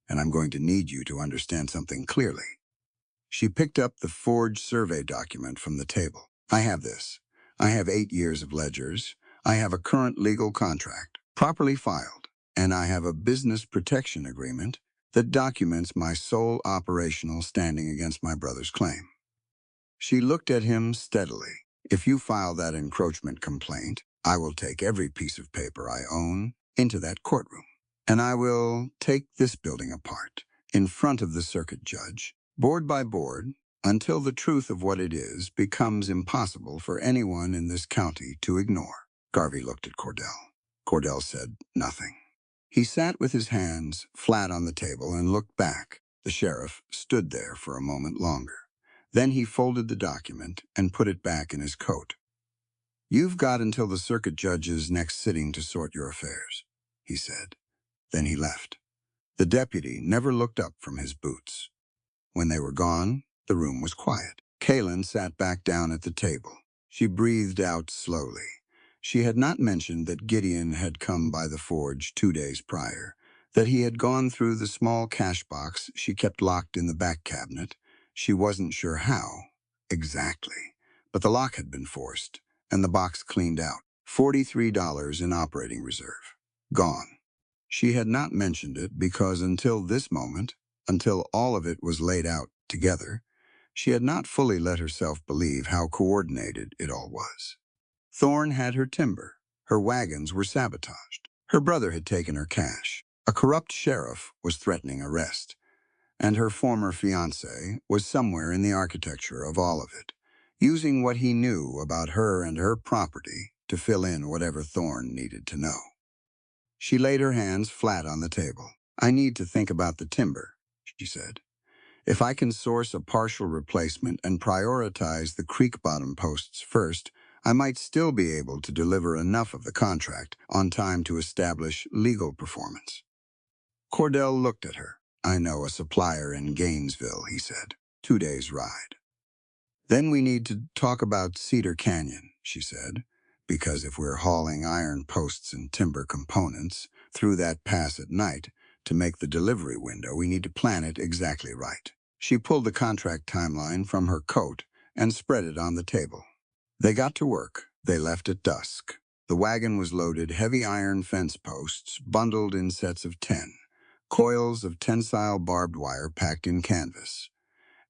"and I'm going to need you to understand something clearly." She picked up the forged survey document from the table. "I have this. I have 8 years of ledgers. I have a current legal contract, properly filed, and I have a business protection agreement that documents my sole operational standing against my brother's claim." She looked at him steadily. "If you file that encroachment complaint, I will take every piece of paper I own into that courtroom, and I will take this building apart in front of the circuit judge, board by board, until the truth of what it is becomes impossible for anyone in this county to ignore." Garvey looked at Cordell. Cordell said nothing. He sat with his hands flat on the table and looked back. The sheriff stood there for a moment longer. Then he folded the document and put it back in his coat. "You've got until the circuit judge's next sitting to sort your affairs," he said. Then he left. The deputy never looked up from his boots. When they were gone, the room was quiet. Kaylin sat back down at the table. She breathed out slowly. She had not mentioned that Gideon had come by the forge 2 days prior, that he had gone through the small cash box she kept locked in the back cabinet. She wasn't sure how, exactly, but the lock had been forced, and the box cleaned out. $43 in operating reserve. Gone. She had not mentioned it because until this moment, until all of it was laid out together, she had not fully let herself believe how coordinated it all was. Thorne had her timber. Her wagons were sabotaged. Her brother had taken her cash. A corrupt sheriff was threatening arrest. And her former fiancé was somewhere in the architecture of all of it, using what he knew about her and her property to fill in whatever Thorne needed to know. She laid her hands flat on the table. "I need to think about the timber," she said. "If I can source a partial replacement and prioritize the creek bottom posts first, I might still be able to deliver enough of the contract on time to establish legal performance." Cordell looked at her. "I know a supplier in Gainesville," he said. 2 days' ride. "Then we need to talk about Cedar Canyon," she said, "because if we're hauling iron posts and timber components through that pass at night to make the delivery window, we need to plan it exactly right." She pulled the contract timeline from her coat and spread it on the table. They got to work. They left at dusk. The wagon was loaded heavy iron fence posts bundled in sets of 10, coils of tensile barbed wire packed in canvas,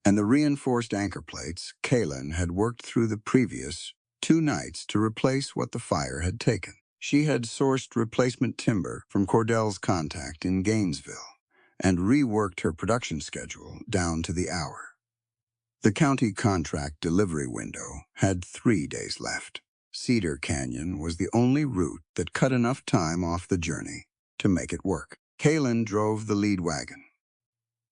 and the reinforced anchor plates Kaylin had worked through the previous 2 nights to replace what the fire had taken. She had sourced replacement timber from Cordell's contact in Gainesville and reworked her production schedule down to the hour. The county contract delivery window had 3 days left. Cedar Canyon was the only route that cut enough time off the journey to make it work. Kaylin drove the lead wagon.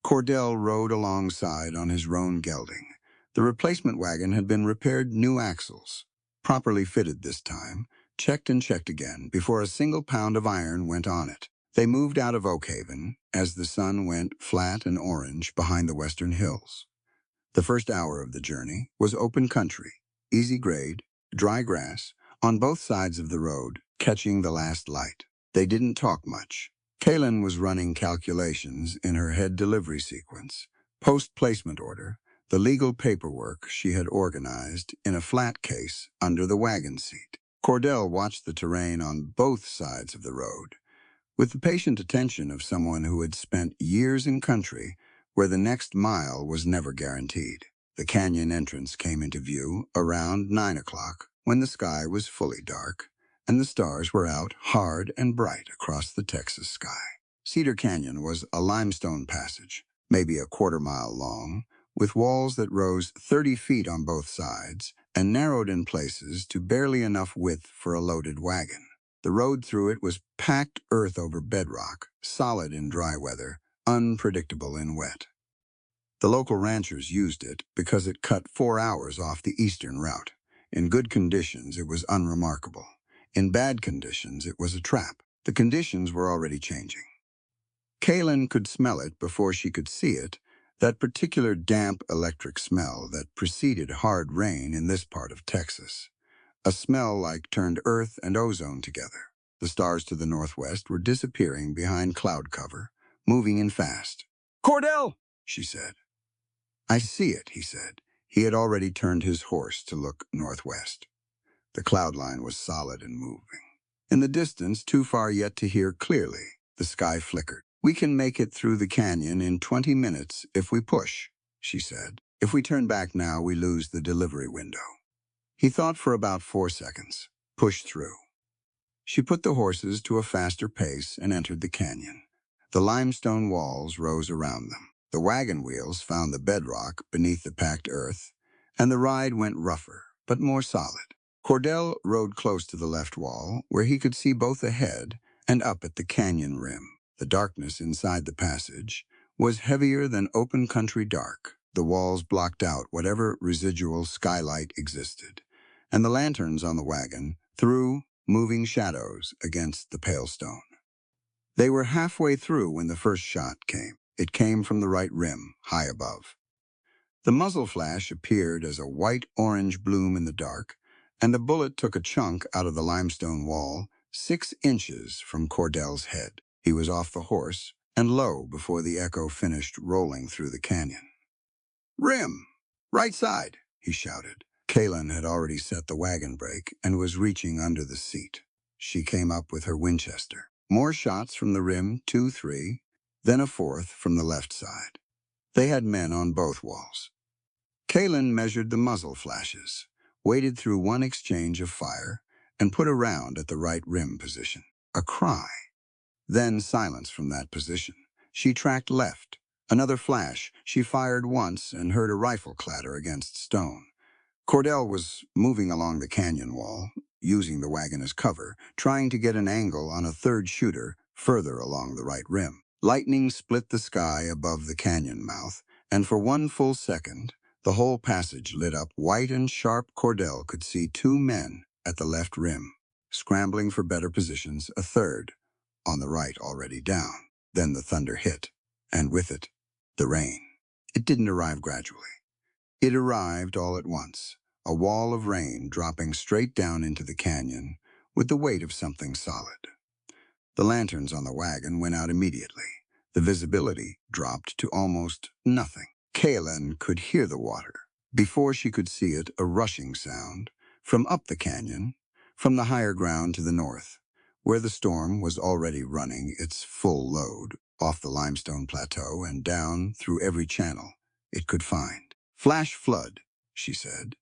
Cordell rode alongside on his roan gelding. The replacement wagon had been repaired new axles, properly fitted this time, checked and checked again before a single pound of iron went on it. They moved out of Oakhaven as the sun went flat and orange behind the western hills. The first hour of the journey was open country, easy grade, dry grass, on both sides of the road, catching the last light. They didn't talk much. Kaylin was running calculations in her head delivery sequence, post-placement order, the legal paperwork she had organized in a flat case under the wagon seat. Cordell watched the terrain on both sides of the road, with the patient attention of someone who had spent years in country where the next mile was never guaranteed. The canyon entrance came into view around 9 o'clock, when the sky was fully dark, and the stars were out hard and bright across the Texas sky. Cedar Canyon was a limestone passage, maybe a quarter-mile long, with walls that rose 30 feet on both sides and narrowed in places to barely enough width for a loaded wagon. The road through it was packed earth over bedrock, solid in dry weather, unpredictable in wet. The local ranchers used it because it cut 4 hours off the eastern route. In good conditions, it was unremarkable. In bad conditions, it was a trap. The conditions were already changing. Kaylin could smell it before she could see it, that particular damp electric smell that preceded hard rain in this part of Texas. A smell like turned earth and ozone together. The stars to the northwest were disappearing behind cloud cover, moving in fast. "Cordell," she said. "I see it," he said. He had already turned his horse to look northwest. The cloud line was solid and moving. In the distance, too far yet to hear clearly, the sky flickered. "We can make it through the canyon in 20 minutes if we push," she said. "If we turn back now, we lose the delivery window." He thought for about 4 seconds. Push through. She put the horses to a faster pace and entered the canyon. The limestone walls rose around them. The wagon wheels found the bedrock beneath the packed earth, and the ride went rougher, but more solid. Cordell rode close to the left wall, where he could see both ahead and up at the canyon rim. The darkness inside the passage was heavier than open country dark. The walls blocked out whatever residual skylight existed, and the lanterns on the wagon threw moving shadows against the pale stone. They were halfway through when the first shot came. It came from the right rim, high above. The muzzle flash appeared as a white-orange bloom in the dark, and the bullet took a chunk out of the limestone wall 6 inches from Cordell's head. He was off the horse and low before the echo finished rolling through the canyon. "Rim! Right side!" he shouted. Kaylin had already set the wagon brake and was reaching under the seat. She came up with her Winchester. More shots from the rim, 2, 3, then a fourth from the left side. They had men on both walls. Kaylin measured the muzzle flashes, waded through one exchange of fire, and put a round at the right rim position. A cry. Then silence from that position. She tracked left. Another flash. She fired once and heard a rifle clatter against stone. Cordell was moving along the canyon wall, using the wagon as cover, trying to get an angle on a third shooter further along the right rim. Lightning split the sky above the canyon mouth, and for one full second, the whole passage lit up white and sharp. Cordell could see two men at the left rim, scrambling for better positions, a third, on the right already down. Then the thunder hit, and with it, the rain. It didn't arrive gradually. It arrived all at once, a wall of rain dropping straight down into the canyon with the weight of something solid. The lanterns on the wagon went out immediately. The visibility dropped to almost nothing. Kaylin could hear the water. Before she could see it, a rushing sound from up the canyon, from the higher ground to the north, where the storm was already running its full load off the limestone plateau and down through every channel it could find. Flash flood, she said.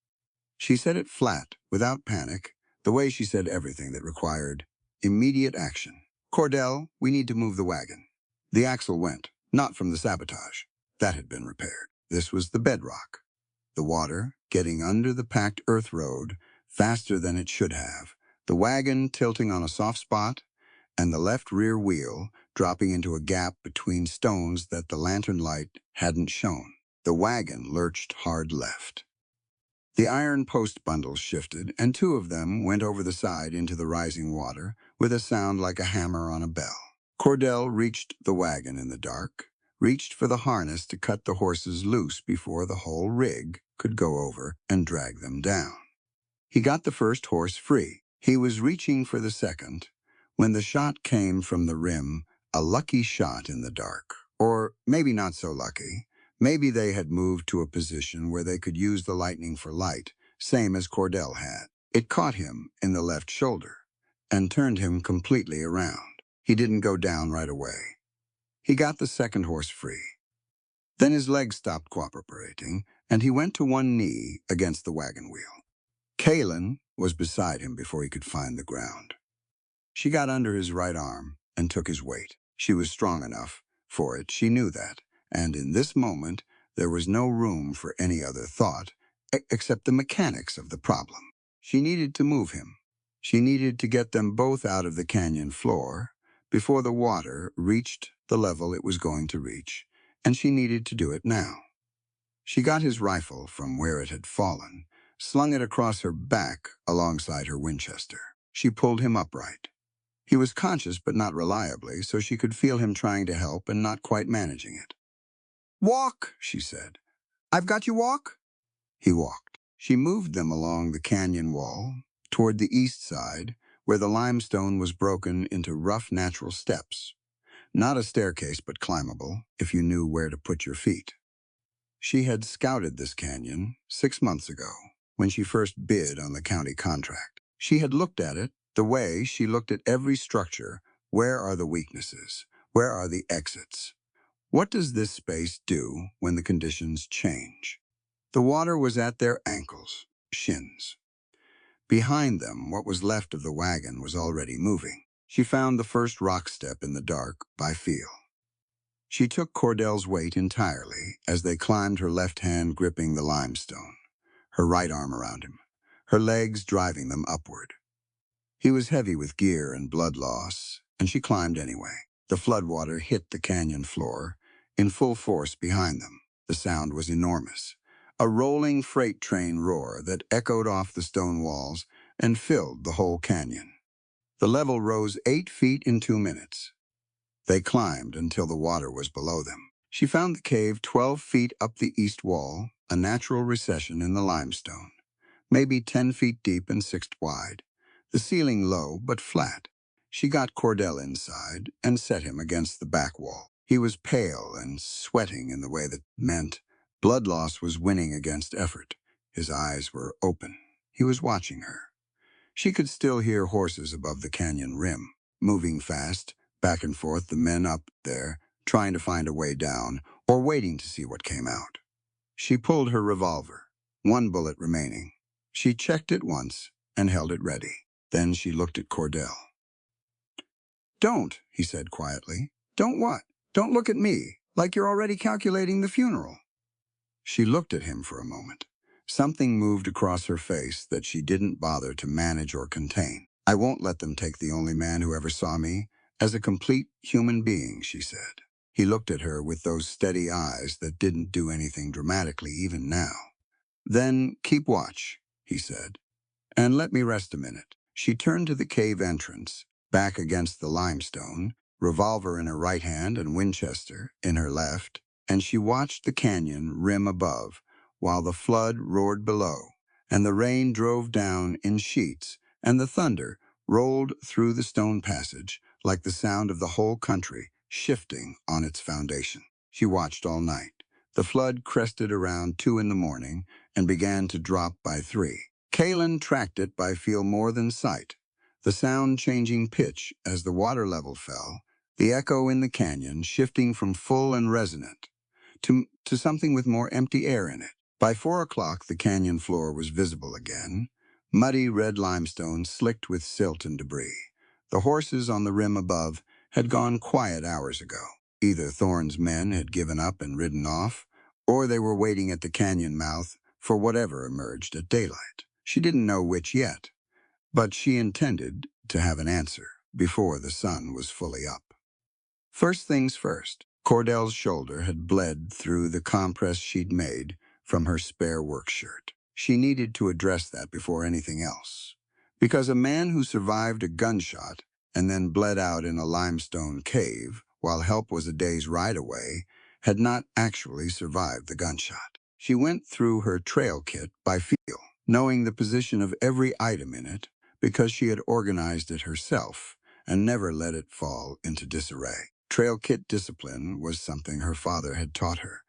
She said it flat, without panic, the way she said everything that required immediate action. Cordell, we need to move the wagon. The axle went, not from the sabotage. That had been repaired. This was the bedrock. The water getting under the packed earth road faster than it should have, the wagon tilting on a soft spot, and the left rear wheel dropping into a gap between stones that the lantern light hadn't shown. The wagon lurched hard left. The iron post bundles shifted, and two of them went over the side into the rising water with a sound like a hammer on a bell. Cordell reached the wagon in the dark, reached for the harness to cut the horses loose before the whole rig could go over and drag them down. He got the first horse free. He was reaching for the second when the shot came from the rim, a lucky shot in the dark. Or maybe not so lucky. Maybe they had moved to a position where they could use the lightning for light, same as Cordell had. It caught him in the left shoulder and turned him completely around. He didn't go down right away. He got the second horse free. Then his legs stopped cooperating, and he went to one knee against the wagon wheel. Kaylin was beside him before he could find the ground. She got under his right arm and took his weight. She was strong enough for it, she knew that, and in this moment there was no room for any other thought except the mechanics of the problem. She needed to move him. She needed to get them both out of the canyon floor before the water reached the level it was going to reach, and she needed to do it now. She got his rifle from where it had fallen, slung it across her back alongside her Winchester. She pulled him upright. He was conscious but not reliably, so she could feel him trying to help and not quite managing it. "Walk," she said. "I've got you walk?" He walked. She moved them along the canyon wall, toward the east side, where the limestone was broken into rough natural steps. Not a staircase, but climbable, if you knew where to put your feet. She had scouted this canyon 6 months ago, when she first bid on the county contract. She had looked at it the way she looked at every structure. Where are the weaknesses? Where are the exits? What does this space do when the conditions change? The water was at their ankles, shins. Behind them, what was left of the wagon was already moving. She found the first rock step in the dark by feel. She took Cordell's weight entirely as they climbed, her left hand gripping the limestone, her right arm around him, her legs driving them upward. He was heavy with gear and blood loss, and she climbed anyway. The floodwater hit the canyon floor in full force behind them. The sound was enormous, a rolling freight train roar that echoed off the stone walls and filled the whole canyon. The level rose 8 feet in 2 minutes. They climbed until the water was below them. She found the cave 12 feet up the east wall, a natural recession in the limestone, maybe 10 feet deep and 6 wide. The ceiling low but flat. She got Cordell inside and set him against the back wall. He was pale and sweating in the way that meant blood loss was winning against effort. His eyes were open. He was watching her. She could still hear horses above the canyon rim, moving fast, back and forth, the men up there, trying to find a way down, or waiting to see what came out. She pulled her revolver, 1 bullet remaining. She checked it once and held it ready. Then she looked at Cordell. "Don't," he said quietly. "Don't what? Don't look at me, like you're already calculating the funeral." She looked at him for a moment. Something moved across her face that she didn't bother to manage or contain. "I won't let them take the only man who ever saw me as a complete human being," she said. He looked at her with those steady eyes that didn't do anything dramatically even now. "Then keep watch," he said. "And let me rest a minute." She turned to the cave entrance, back against the limestone, revolver in her right hand and Winchester in her left, and she watched the canyon rim above, while the flood roared below, and the rain drove down in sheets, and the thunder rolled through the stone passage like the sound of the whole country shifting on its foundation. She watched all night. The flood crested around 2 in the morning and began to drop by 3. Kalen tracked it by feel more than sight, the sound changing pitch as the water level fell, the echo in the canyon shifting from full and resonant to something with more empty air in it. By 4 o'clock, the canyon floor was visible again, muddy red limestone slicked with silt and debris. The horses on the rim above had gone quiet hours ago. Either Thorne's men had given up and ridden off, or they were waiting at the canyon mouth for whatever emerged at daylight. She didn't know which yet, but she intended to have an answer before the sun was fully up. First things first, Cordell's shoulder had bled through the compress she'd made from her spare work shirt. She needed to address that before anything else, because a man who survived a gunshot and then bled out in a limestone cave while help was a day's ride away had not actually survived the gunshot. She went through her trail kit by feel, knowing the position of every item in it because she had organized it herself and never let it fall into disarray. Trail kit discipline was something her father had taught her.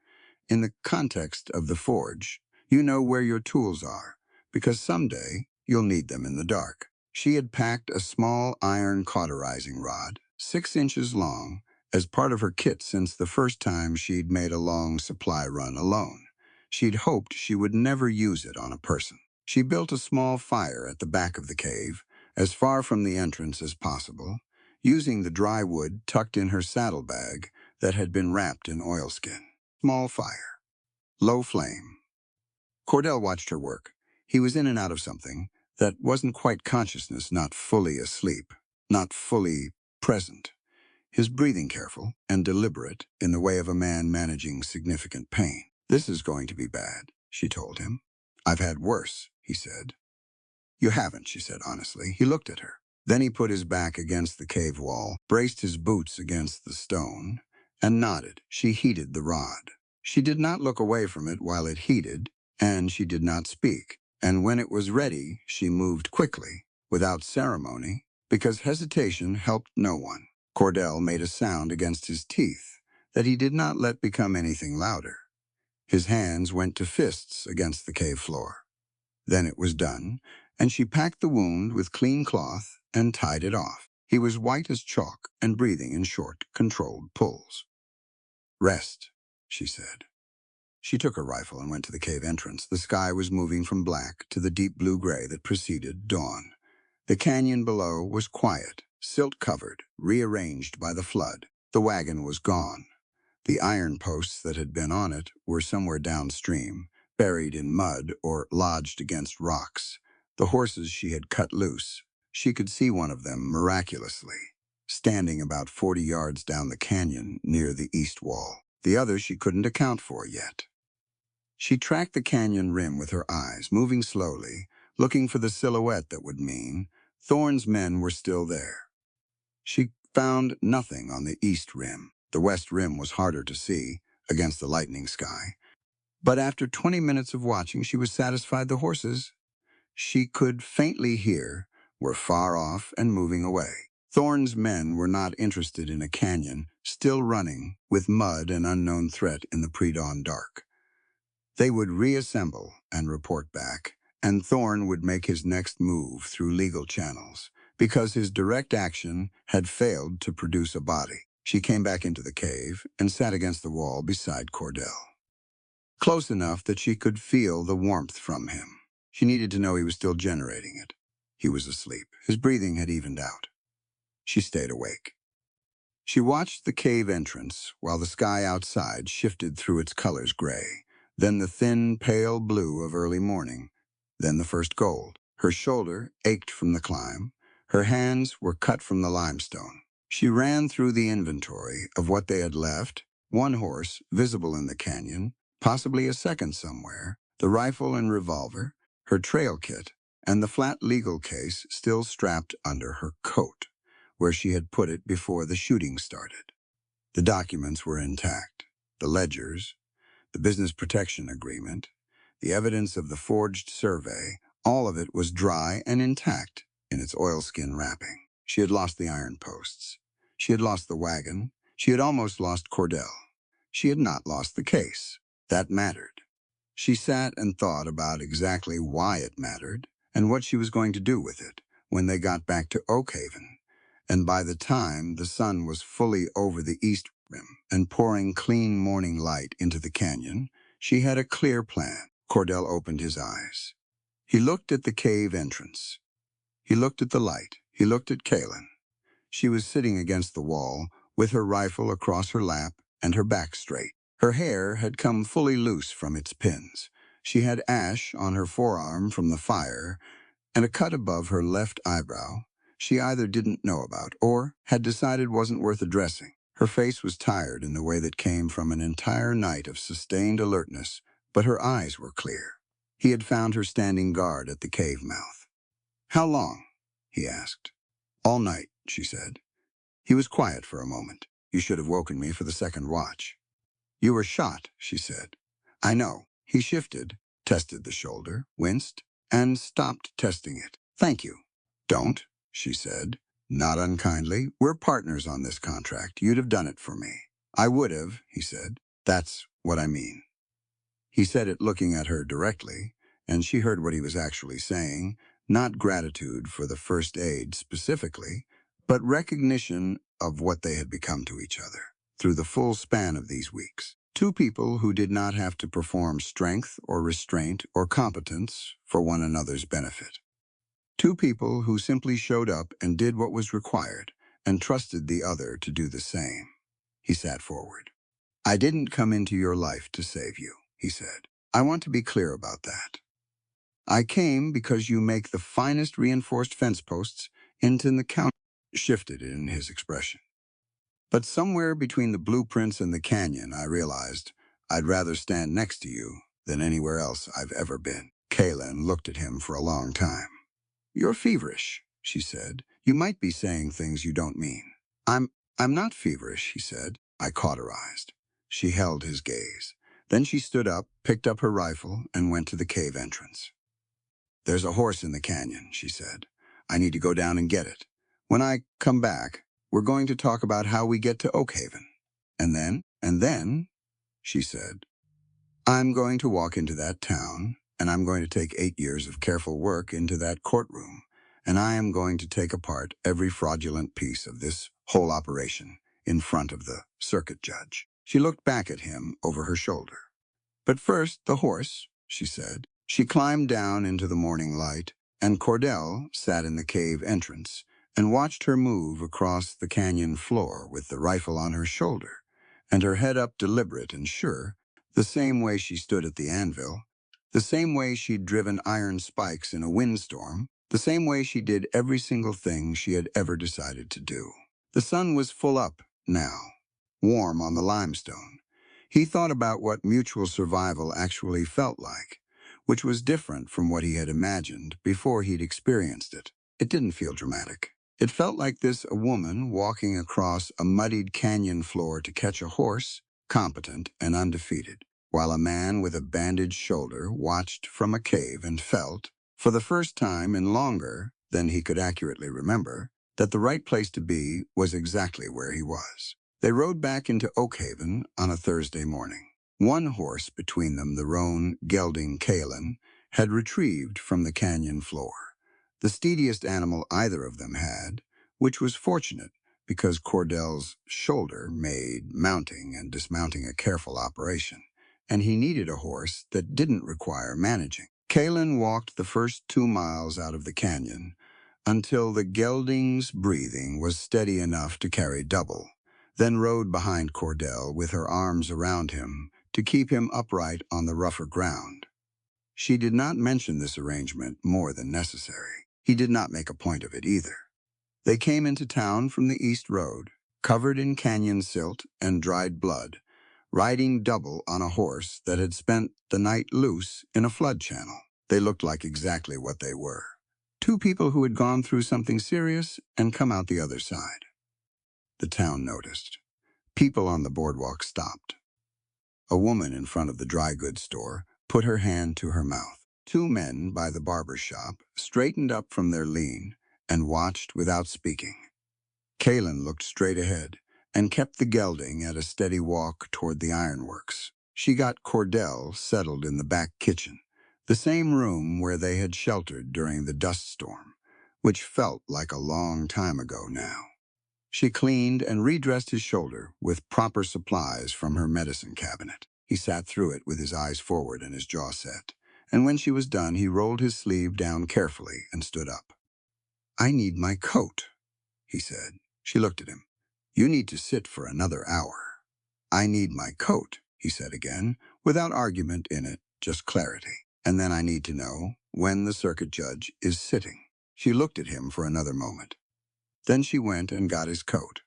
In the context of the forge, you know where your tools are, because someday you'll need them in the dark. She had packed a small iron cauterizing rod, 6 inches long, as part of her kit since the first time she'd made a long supply run alone. She'd hoped she would never use it on a person. She built a small fire at the back of the cave, as far from the entrance as possible, using the dry wood tucked in her saddlebag that had been wrapped in oilskin. Small fire. Low flame. Cordell watched her work. He was in and out of something that wasn't quite consciousness, not fully asleep, not fully present. His breathing careful and deliberate in the way of a man managing significant pain. "This is going to be bad," she told him. "I've had worse," he said. "You haven't," she said honestly. He looked at her. Then he put his back against the cave wall, braced his boots against the stone, and nodded. She heated the rod. She did not look away from it while it heated, and she did not speak. And when it was ready, she moved quickly, without ceremony, because hesitation helped no one. Cordell made a sound against his teeth that he did not let become anything louder. His hands went to fists against the cave floor. Then it was done, and she packed the wound with clean cloth and tied it off. He was white as chalk and breathing in short, controlled pulls. "Rest," she said. She took her rifle and went to the cave entrance. The sky was moving from black to the deep blue-gray that preceded dawn. The canyon below was quiet, silt-covered, rearranged by the flood. The wagon was gone. The iron posts that had been on it were somewhere downstream, buried in mud or lodged against rocks. The horses she had cut loose. She could see one of them miraculously, standing about 40 yards down the canyon near the east wall. The other she couldn't account for yet. She tracked the canyon rim with her eyes, moving slowly, looking for the silhouette that would mean Thorne's men were still there. She found nothing on the east rim. The west rim was harder to see against the lightning sky. But after 20 minutes of watching, she was satisfied the horses she could faintly hear were far off and moving away. Thorne's men were not interested in a canyon still running with mud and unknown threat in the pre-dawn dark. They would reassemble and report back, and Thorne would make his next move through legal channels, because his direct action had failed to produce a body. She came back into the cave and sat against the wall beside Cordell, close enough that she could feel the warmth from him. She needed to know he was still generating it. He was asleep. His breathing had evened out. She stayed awake. She watched the cave entrance while the sky outside shifted through its colors gray, then the thin, pale blue of early morning, then the first gold. Her shoulder ached from the climb. Her hands were cut from the limestone. She ran through the inventory of what they had left: one horse, visible in the canyon, possibly a second somewhere, the rifle and revolver, her trail kit, and the flat legal case still strapped under her coat, where she had put it before the shooting started. The documents were intact: the ledgers, the business protection agreement, the evidence of the forged survey. All of it was dry and intact in its oilskin wrapping. She had lost the iron posts. She had lost the wagon. She had almost lost Cordell. She had not lost the case. That mattered. She sat and thought about exactly why it mattered and what she was going to do with it when they got back to Oakhaven. And by the time the sun was fully over the east rim and pouring clean morning light into the canyon, she had a clear plan. Cordell opened his eyes. He looked at the cave entrance. He looked at the light. He looked at Kaylin. She was sitting against the wall with her rifle across her lap and her back straight. Her hair had come fully loose from its pins. She had ash on her forearm from the fire and a cut above her left eyebrow she either didn't know about or had decided wasn't worth addressing. Her face was tired in the way that came from an entire night of sustained alertness, but her eyes were clear. He had found her standing guard at the cave mouth. "How long?" he asked. "All night," she said. He was quiet for a moment. "You should have woken me for the second watch." "You were shot," she said. "I know." He shifted, tested the shoulder, winced, and stopped testing it. "Thank you." "Don't," she said, not unkindly. "We're partners on this contract. You'd have done it for me." "I would have," he said. "That's what I mean." He said it looking at her directly, and she heard what he was actually saying: not gratitude for the first aid specifically, but recognition of what they had become to each other through the full span of these weeks. Two people who did not have to perform strength or restraint or competence for one another's benefit. Two people who simply showed up and did what was required and trusted the other to do the same. He sat forward. "I didn't come into your life to save you," he said. "I want to be clear about that. I came because you make the finest reinforced fence posts in the county." Shifted in his expression. "But somewhere between the blueprints and the canyon, I realized I'd rather stand next to you than anywhere else I've ever been." Kaylin looked at him for a long time. "You're feverish," she said. "You might be saying things you don't mean." I'm not feverish," he said. I cauterized. She held his gaze. Then she stood up, picked up her rifle, and went to the cave entrance. "There's a horse in the canyon," she said. "I need to go down and get it. When I come back, we're going to talk about how we get to Oakhaven. And then, she said, I'm going to walk into that town, and I'm going to take 8 years of careful work into that courtroom, and I am going to take apart every fraudulent piece of this whole operation in front of the circuit judge." She looked back at him over her shoulder. "But first, the horse," she said. She climbed down into the morning light, and Cordell sat in the cave entrance and watched her move across the canyon floor with the rifle on her shoulder and her head up, deliberate and sure, the same way she stood at the anvil, the same way she'd driven iron spikes in a windstorm, the same way she did every single thing she had ever decided to do. The sun was full up now, warm on the limestone. He thought about what mutual survival actually felt like, which was different from what he had imagined before he'd experienced it. It didn't feel dramatic. It felt like a woman walking across a muddied canyon floor to catch a horse, competent and undefeated, while a man with a bandaged shoulder watched from a cave and felt, for the first time in longer than he could accurately remember, that the right place to be was exactly where he was. They rode back into Oakhaven on a Thursday morning. One horse between them, the roan gelding Kaylin, had retrieved from the canyon floor, the steadiest animal either of them had, which was fortunate because Cordell's shoulder made mounting and dismounting a careful operation, and he needed a horse that didn't require managing. Kaylin walked the first 2 miles out of the canyon, until the gelding's breathing was steady enough to carry double, then rode behind Cordell with her arms around him to keep him upright on the rougher ground. She did not mention this arrangement more than necessary. He did not make a point of it either. They came into town from the East Road, covered in canyon silt and dried blood, riding double on a horse that had spent the night loose in a flood channel. They looked like exactly what they were. Two people who had gone through something serious and come out the other side. The town noticed. People on the boardwalk stopped. A woman in front of the dry goods store put her hand to her mouth. Two men by the barber shop straightened up from their lean and watched without speaking. Kalen looked straight ahead and kept the gelding at a steady walk toward the ironworks. She got Cordell settled in the back kitchen, the same room where they had sheltered during the dust storm, which felt like a long time ago now. She cleaned and redressed his shoulder with proper supplies from her medicine cabinet. He sat through it with his eyes forward and his jaw set, and when she was done, he rolled his sleeve down carefully and stood up. "I need my coat," he said. She looked at him. "You need to sit for another hour." "I need my coat," he said again, without argument in it, just clarity. "And then I need to know when the circuit judge is sitting." She looked at him for another moment. Then she went and got his coat.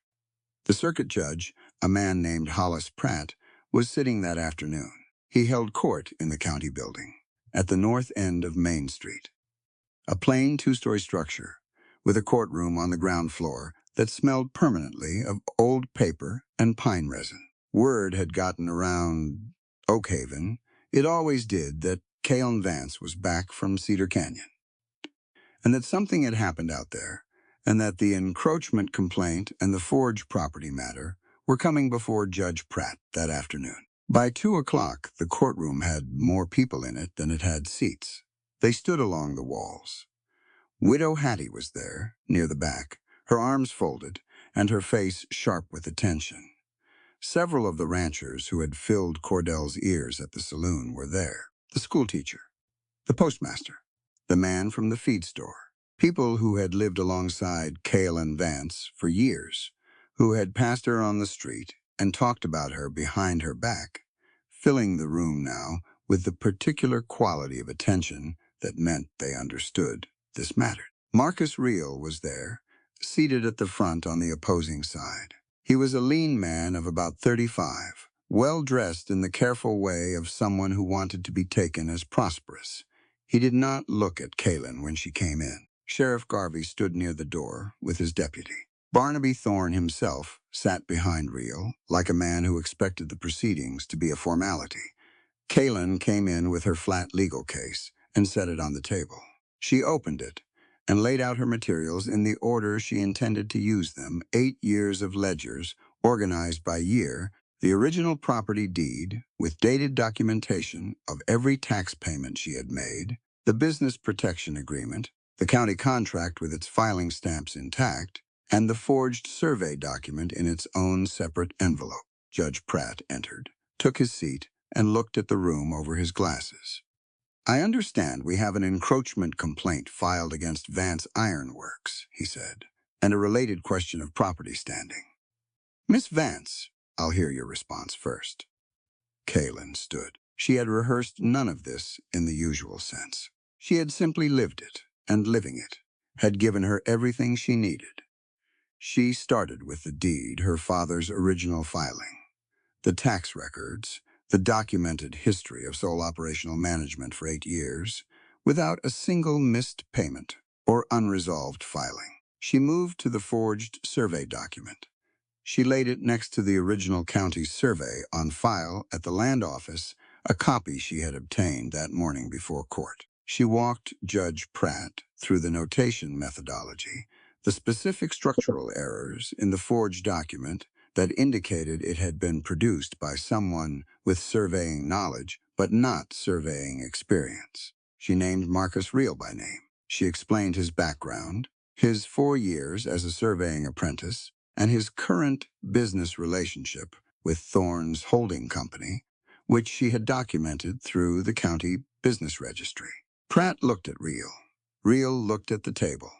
The circuit judge, a man named Hollis Pratt, was sitting that afternoon. He held court in the county building, at the north end of Main Street. A plain two-story structure, with a courtroom on the ground floor that smelled permanently of old paper and pine resin. Word had gotten around Oakhaven, it always did, that Kalen Vance was back from Cedar Canyon, and that something had happened out there, and that the encroachment complaint and the Forge property matter were coming before Judge Pratt that afternoon. By 2 o'clock, the courtroom had more people in it than it had seats. They stood along the walls. Widow Hattie was there, near the back, her arms folded and her face sharp with attention. Several of the ranchers who had filled Cordell's ears at the saloon were there. The schoolteacher, the postmaster, the man from the feed store. People who had lived alongside Kalen Vance for years, who had passed her on the street and talked about her behind her back, filling the room now with the particular quality of attention that meant they understood this mattered. Marcus Reel was there, seated at the front on the opposing side. He was a lean man of about 35, well-dressed in the careful way of someone who wanted to be taken as prosperous. He did not look at Kalen when she came in. Sheriff Garvey stood near the door with his deputy. Barnaby Thorne himself sat behind Reel, like a man who expected the proceedings to be a formality. Kalen came in with her flat legal case and set it on the table. She opened it and laid out her materials in the order she intended to use them: 8 years of ledgers, organized by year, the original property deed, with dated documentation of every tax payment she had made, the business protection agreement, the county contract with its filing stamps intact, and the forged survey document in its own separate envelope. Judge Pratt entered, took his seat, and looked at the room over his glasses. "I understand we have an encroachment complaint filed against Vance Iron Works," he said, "and a related question of property standing. Miss Vance, I'll hear your response first." Kalen stood. She had rehearsed none of this in the usual sense. She had simply lived it, and living it had given her everything she needed. She started with the deed, her father's original filing, the tax records, the documented history of sole operational management for 8 years, without a single missed payment or unresolved filing. She moved to the forged survey document. She laid it next to the original county survey on file at the land office, a copy she had obtained that morning before court. She walked Judge Pratt through the notation methodology, the specific structural errors in the forged document that indicated it had been produced by someone with surveying knowledge but not surveying experience. She named Marcus Reel by name. She explained his background, his 4 years as a surveying apprentice, and his current business relationship with Thorne's holding company, which she had documented through the county business registry. Pratt looked at Reel. Reel looked at the table.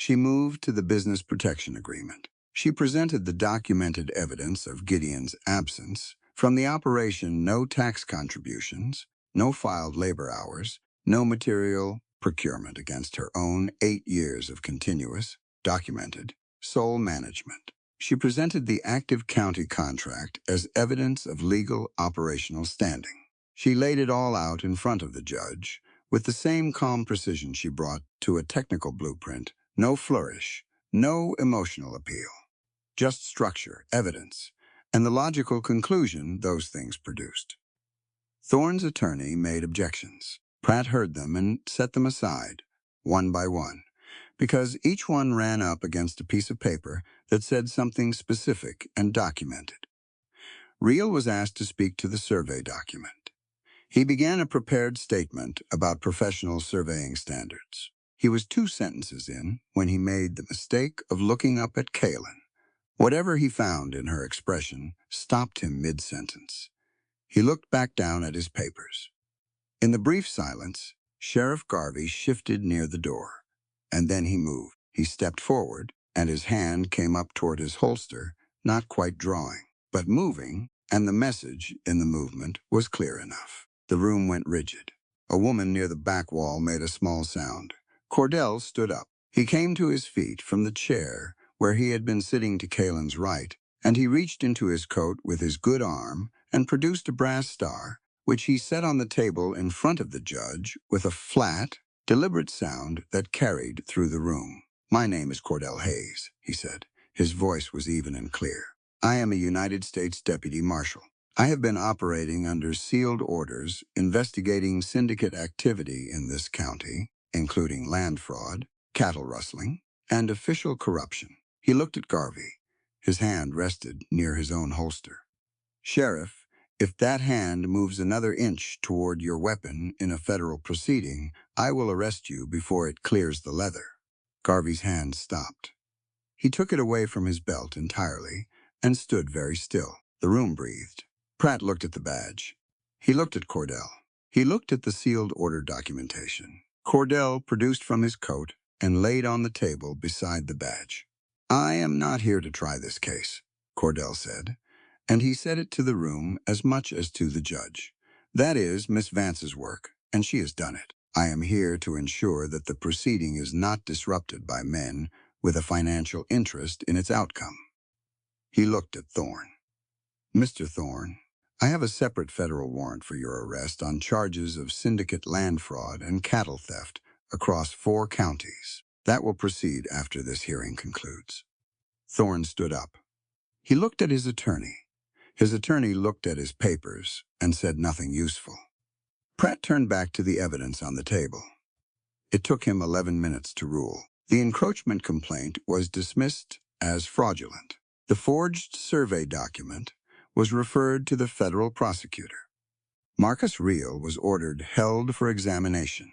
She moved to the business protection agreement. She presented the documented evidence of Gideon's absence. From the operation, no tax contributions, no filed labor hours, no material procurement against her own 8 years of continuous, documented, sole management. She presented the active county contract as evidence of legal operational standing. She laid it all out in front of the judge with the same calm precision she brought to a technical blueprint. No flourish, no emotional appeal. Just structure, evidence, and the logical conclusion those things produced. Thorne's attorney made objections. Pratt heard them and set them aside, one by one, because each one ran up against a piece of paper that said something specific and documented. Reel was asked to speak to the survey document. He began a prepared statement about professional surveying standards. He was 2 sentences in when he made the mistake of looking up at Kaylin. Whatever he found in her expression stopped him mid-sentence. He looked back down at his papers. In the brief silence, Sheriff Garvey shifted near the door, and then he moved. He stepped forward, and his hand came up toward his holster, not quite drawing, but moving, and the message in the movement was clear enough. The room went rigid. A woman near the back wall made a small sound. Cordell stood up. He came to his feet from the chair where he had been sitting to Kaylin's right, and he reached into his coat with his good arm and produced a brass star, which he set on the table in front of the judge with a flat, deliberate sound that carried through the room. "My name is Cordell Hayes," he said. His voice was even and clear. "I am a United States Deputy Marshal. I have been operating under sealed orders investigating syndicate activity in this county, including land fraud, cattle rustling, and official corruption." He looked at Garvey. His hand rested near his own holster. "Sheriff, if that hand moves another inch toward your weapon in a federal proceeding, I will arrest you before it clears the leather." Garvey's hand stopped. He took it away from his belt entirely and stood very still. The room breathed. Pratt looked at the badge. He looked at Cordell. He looked at the sealed order documentation. Cordell produced from his coat and laid on the table beside the badge. "I am not here to try this case," Cordell said, and he said it to the room as much as to the judge. "That is Miss Vance's work, and she has done it. I am here to ensure that the proceeding is not disrupted by men with a financial interest in its outcome." He looked at Thorne. "Mr. Thorne, I have a separate federal warrant for your arrest on charges of syndicate land fraud and cattle theft across 4 counties. That will proceed after this hearing concludes." Thorne stood up. He looked at his attorney. His attorney looked at his papers and said nothing useful. Pratt turned back to the evidence on the table. It took him 11 minutes to rule. The encroachment complaint was dismissed as fraudulent. The forged survey document was referred to the federal prosecutor. Marcus Reel was ordered held for examination.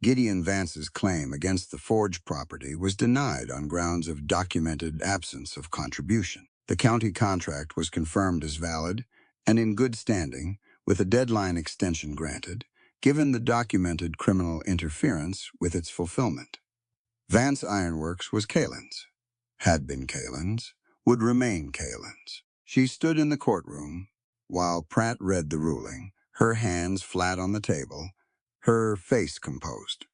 Gideon Vance's claim against the forged property was denied on grounds of documented absence of contribution. The county contract was confirmed as valid and in good standing, with a deadline extension granted, given the documented criminal interference with its fulfillment. Vance Ironworks was Kaylin's, had been Kaylin's, would remain Kaylin's. She stood in the courtroom while Pratt read the ruling, her hands flat on the table, her face composed.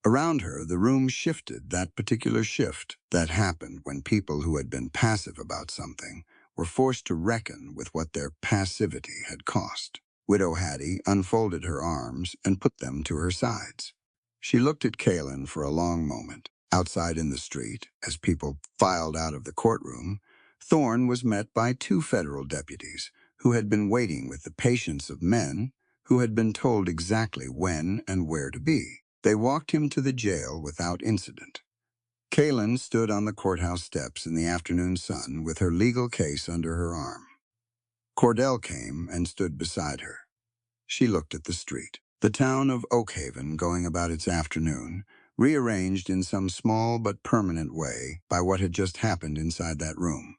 Around her, the room shifted, that particular shift that happened when people who had been passive about something were forced to reckon with what their passivity had cost. Widow Hattie unfolded her arms and put them to her sides. She looked at Kaylin for a long moment. Outside in the street, as people filed out of the courtroom, Thorne was met by 2 federal deputies who had been waiting with the patience of men who had been told exactly when and where to be. They walked him to the jail without incident. Kaylin stood on the courthouse steps in the afternoon sun with her legal case under her arm. Cordell came and stood beside her. She looked at the street. The town of Oakhaven going about its afternoon, rearranged in some small but permanent way by what had just happened inside that room.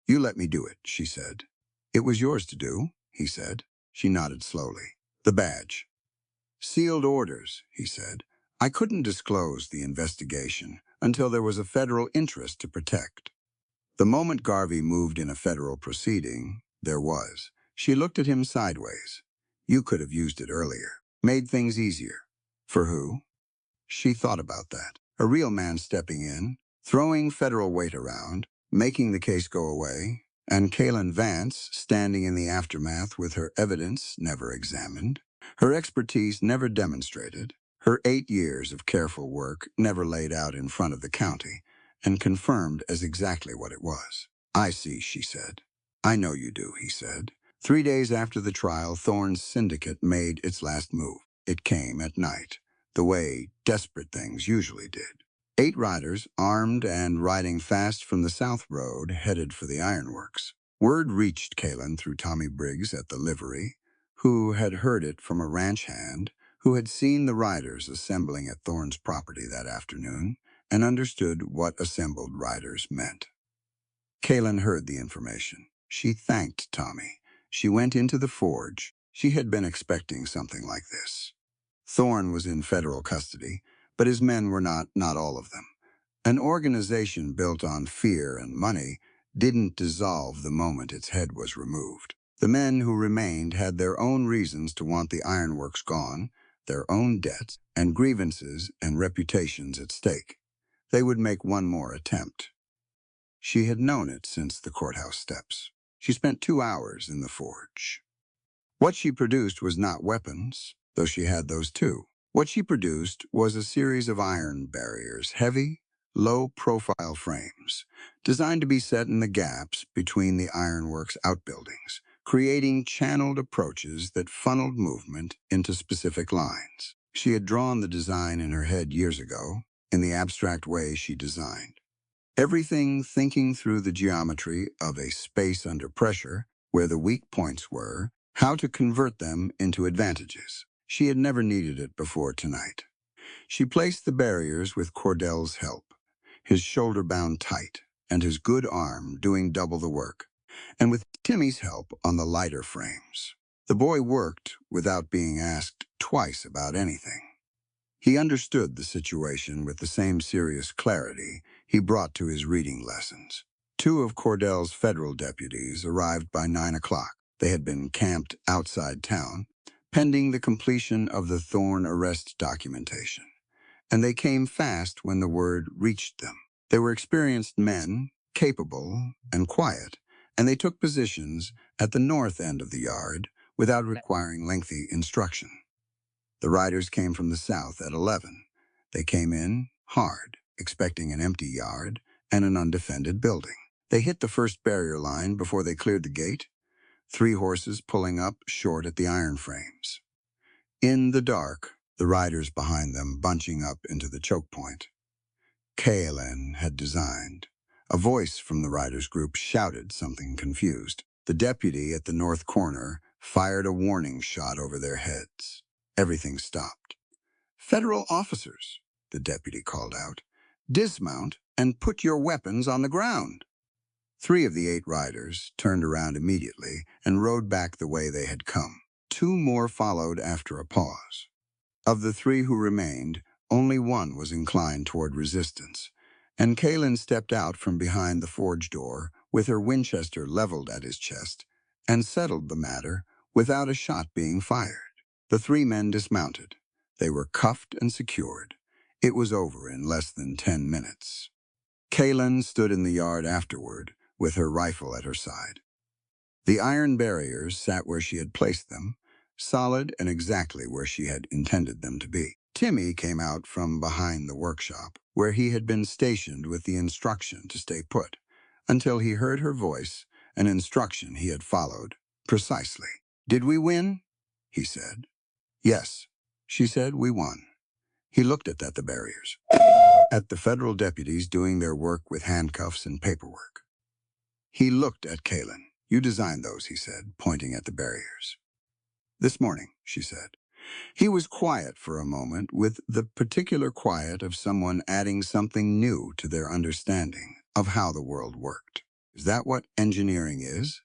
"You let me do it," she said. "It was yours to do," he said. She nodded slowly. "The badge." "Sealed orders," he said. "I couldn't disclose the investigation until there was a federal interest to protect. The moment Garvey moved in a federal proceeding, there was. She looked at him sideways. You could have used it earlier. Made things easier. For who? She thought about that. A real man stepping in, throwing federal weight around, making the case go away, and Kaylin Vance standing in the aftermath with her evidence never examined, her expertise never demonstrated, her 8 years of careful work never laid out in front of the county, and confirmed as exactly what it was. I see, she said. I know you do, he said. 3 days after the trial, Thorne's syndicate made its last move. It came at night, the way desperate things usually did. 8 riders, armed and riding fast from the South Road, headed for the ironworks. Word reached Kaylin through Tommy Briggs at the livery, who had heard it from a ranch hand, who had seen the riders assembling at Thorne's property that afternoon, and understood what assembled riders meant. Kaylin heard the information. She thanked Tommy. She went into the forge. She had been expecting something like this. Thorne was in federal custody, but his men were not all of them. An organization built on fear and money didn't dissolve the moment its head was removed. The men who remained had their own reasons to want the ironworks gone, their own debts and grievances and reputations at stake. They would make one more attempt. She had known it since the courthouse steps. She spent 2 hours in the forge. What she produced was not weapons, though she had those too. What she produced was a series of iron barriers, heavy, low-profile frames, designed to be set in the gaps between the ironworks outbuildings, creating channeled approaches that funneled movement into specific lines. She had drawn the design in her head years ago, in the abstract way she designed. Everything thinking through the geometry of a space under pressure, where the weak points were, how to convert them into advantages. She had never needed it before tonight. She placed the barriers with Cordell's help, his shoulder bound tight, and his good arm doing double the work, and with Timmy's help on the lighter frames. The boy worked without being asked twice about anything. He understood the situation with the same serious clarity he brought to his reading lessons. 2 of Cordell's federal deputies arrived by 9 o'clock. They had been camped outside town, pending the completion of the Thorne arrest documentation. And they came fast when the word reached them. They were experienced men, capable and quiet, and they took positions at the north end of the yard without requiring lengthy instruction. The riders came from the south at 11. They came in hard, expecting an empty yard and an undefended building. They hit the first barrier line before they cleared the gate, 3 horses pulling up short at the iron frames. In the dark, the riders behind them bunching up into the choke point. Kaylin had designed. A voice from the riders' group shouted something confused. The deputy at the north corner fired a warning shot over their heads. Everything stopped. "Federal officers," the deputy called out, "dismount and put your weapons on the ground." 3 of the 8 riders turned around immediately and rode back the way they had come. 2 more followed after a pause. Of the 3 who remained, only 1 was inclined toward resistance, and Kaylin stepped out from behind the forge door with her Winchester leveled at his chest and settled the matter without a shot being fired. The 3 men dismounted. They were cuffed and secured. It was over in less than 10 minutes. Kaylin stood in the yard afterward, with her rifle at her side. The iron barriers sat where she had placed them, solid and exactly where she had intended them to be. Timmy came out from behind the workshop, where he had been stationed with the instruction to stay put, until he heard her voice, an instruction he had followed, precisely. "Did we win?" he said. "Yes," she said, "we won." He looked at the barriers, at the federal deputies doing their work with handcuffs and paperwork. He looked at Kaylin. "You designed those," he said, pointing at the barriers. "This morning," she said. He was quiet for a moment, with the particular quiet of someone adding something new to their understanding of how the world worked. "Is that what engineering is?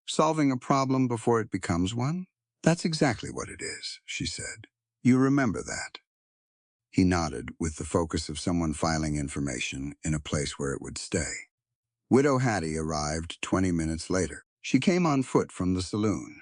Solving a problem before it becomes one?" "That's exactly what it is," she said. "You remember that." He nodded with the focus of someone filing information in a place where it would stay. Widow Hattie arrived 20 minutes later. She came on foot from the saloon,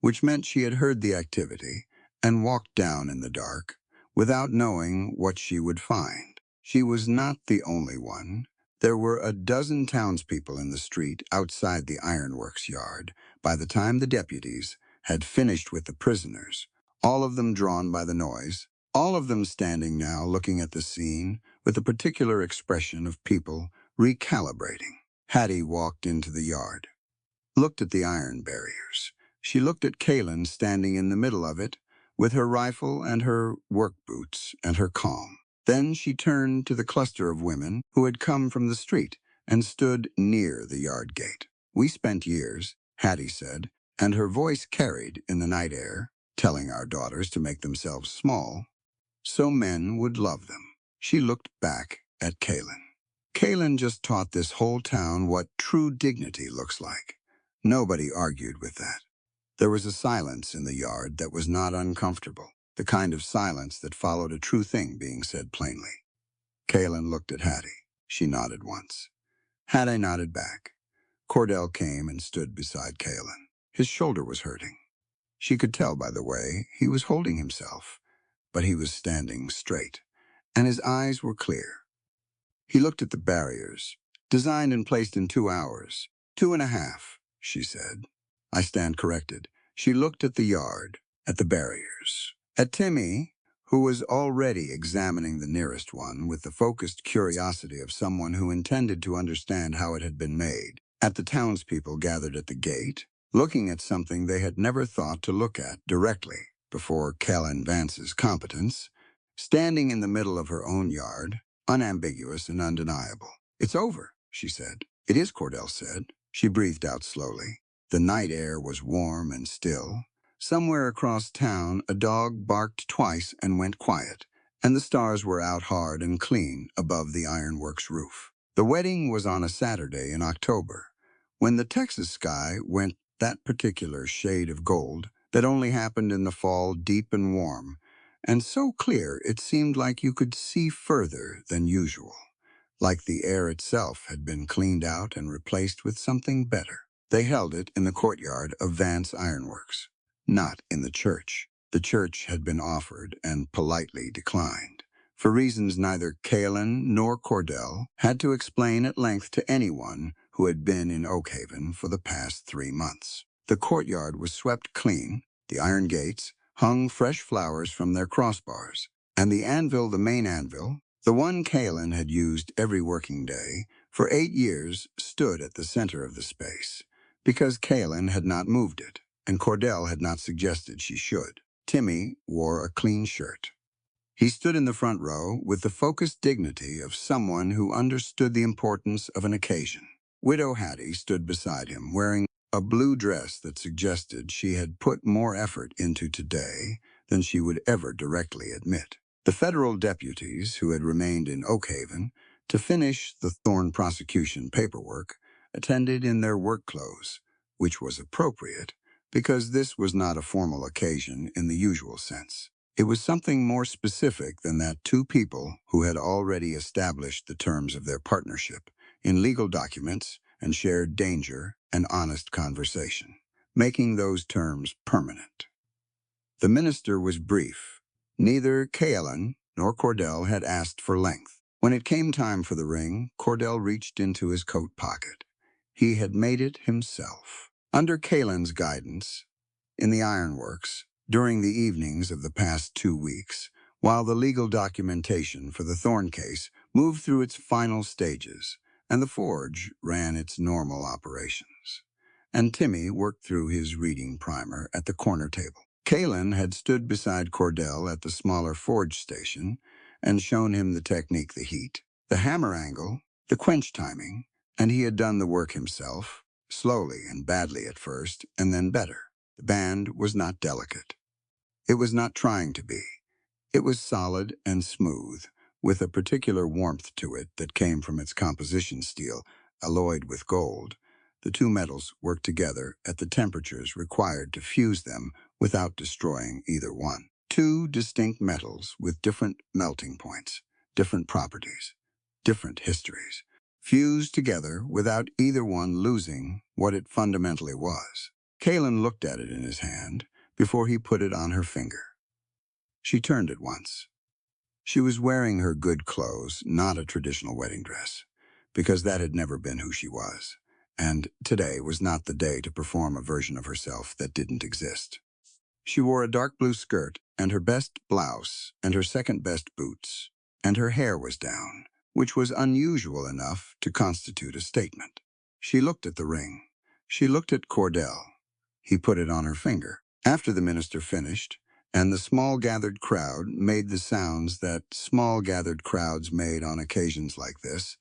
which meant she had heard the activity and walked down in the dark without knowing what she would find. She was not the only one. There were a dozen townspeople in the street outside the ironworks yard by the time the deputies had finished with the prisoners, all of them drawn by the noise, all of them standing now looking at the scene with a particular expression of people recalibrating. Hattie walked into the yard, looked at the iron barriers. She looked at Kaylin standing in the middle of it with her rifle and her work boots and her calm. Then she turned to the cluster of women who had come from the street and stood near the yard gate. "We spent years," Hattie said, and her voice carried in the night air, "telling our daughters to make themselves small so men would love them." She looked back at Kaylin. Kaylin just taught this whole town what true dignity looks like. Nobody argued with that. There was a silence in the yard that was not uncomfortable, the kind of silence that followed a true thing being said plainly. Kaylin looked at Hattie. She nodded once. Hattie nodded back. Cordell came and stood beside Kaylin. His shoulder was hurting. She could tell by the way he was holding himself, but he was standing straight, and his eyes were clear. He looked at the barriers, designed and placed in 2 hours. 2.5, she said. I stand corrected. She looked at the yard, at the barriers, at Timmy, who was already examining the nearest one with the focused curiosity of someone who intended to understand how it had been made, at the townspeople gathered at the gate, looking at something they had never thought to look at directly before Kaylin Vance's competence, standing in the middle of her own yard, unambiguous and undeniable. "It's over," she said. "It is," Cordell said. She breathed out slowly. The night air was warm and still. Somewhere across town, a dog barked twice and went quiet, and the stars were out hard and clean above the ironworks roof. The wedding was on a Saturday in October, when the Texas sky went that particular shade of gold that only happened in the fall, deep and warm, and so clear it seemed like you could see further than usual, like the air itself had been cleaned out and replaced with something better. They held it in the courtyard of Vance Ironworks, not in the church. The church had been offered and politely declined, for reasons neither Kaylin nor Cordell had to explain at length to anyone who had been in Oakhaven for the past 3 months. The courtyard was swept clean, the iron gates hung fresh flowers from their crossbars, and the anvil, the main anvil, the one Kaylin had used every working day for 8 years, stood at the center of the space, because Kaylin had not moved it, and Cordell had not suggested she should. Timmy wore a clean shirt. He stood in the front row with the focused dignity of someone who understood the importance of an occasion. Widow Hattie stood beside him, wearing a blue dress that suggested she had put more effort into today than she would ever directly admit. The federal deputies who had remained in Oakhaven to finish the Thorne prosecution paperwork attended in their work clothes, which was appropriate because this was not a formal occasion in the usual sense. It was something more specific than that 2 people who had already established the terms of their partnership in legal documents and shared danger and honest conversation, making those terms permanent. The minister was brief. Neither Kaylin nor Cordell had asked for length. When it came time for the ring, Cordell reached into his coat pocket. He had made it himself. Under Kaylin's guidance, in the ironworks, during the evenings of the past 2 weeks, while the legal documentation for the Thorne case moved through its final stages, and the forge ran its normal operations, and Timmy worked through his reading primer at the corner table. Kaylin had stood beside Cordell at the smaller forge station and shown him the technique, the heat, the hammer angle, the quench timing, and he had done the work himself, slowly and badly at first, and then better. The band was not delicate. It was not trying to be. It was solid and smooth, with a particular warmth to it that came from its composition steel, alloyed with gold. The 2 metals worked together at the temperatures required to fuse them without destroying either one. Two distinct metals with different melting points, different properties, different histories, fused together without either one losing what it fundamentally was. Kalen looked at it in his hand before he put it on her finger. She turned at once. She was wearing her good clothes, not a traditional wedding dress, because that had never been who she was, and today was not the day to perform a version of herself that didn't exist. She wore a dark blue skirt and her best blouse and her second best boots, and her hair was down, which was unusual enough to constitute a statement. She looked at the ring. She looked at Cordell. He put it on her finger. After the minister finished, and the small gathered crowd made the sounds that small gathered crowds made on occasions like this,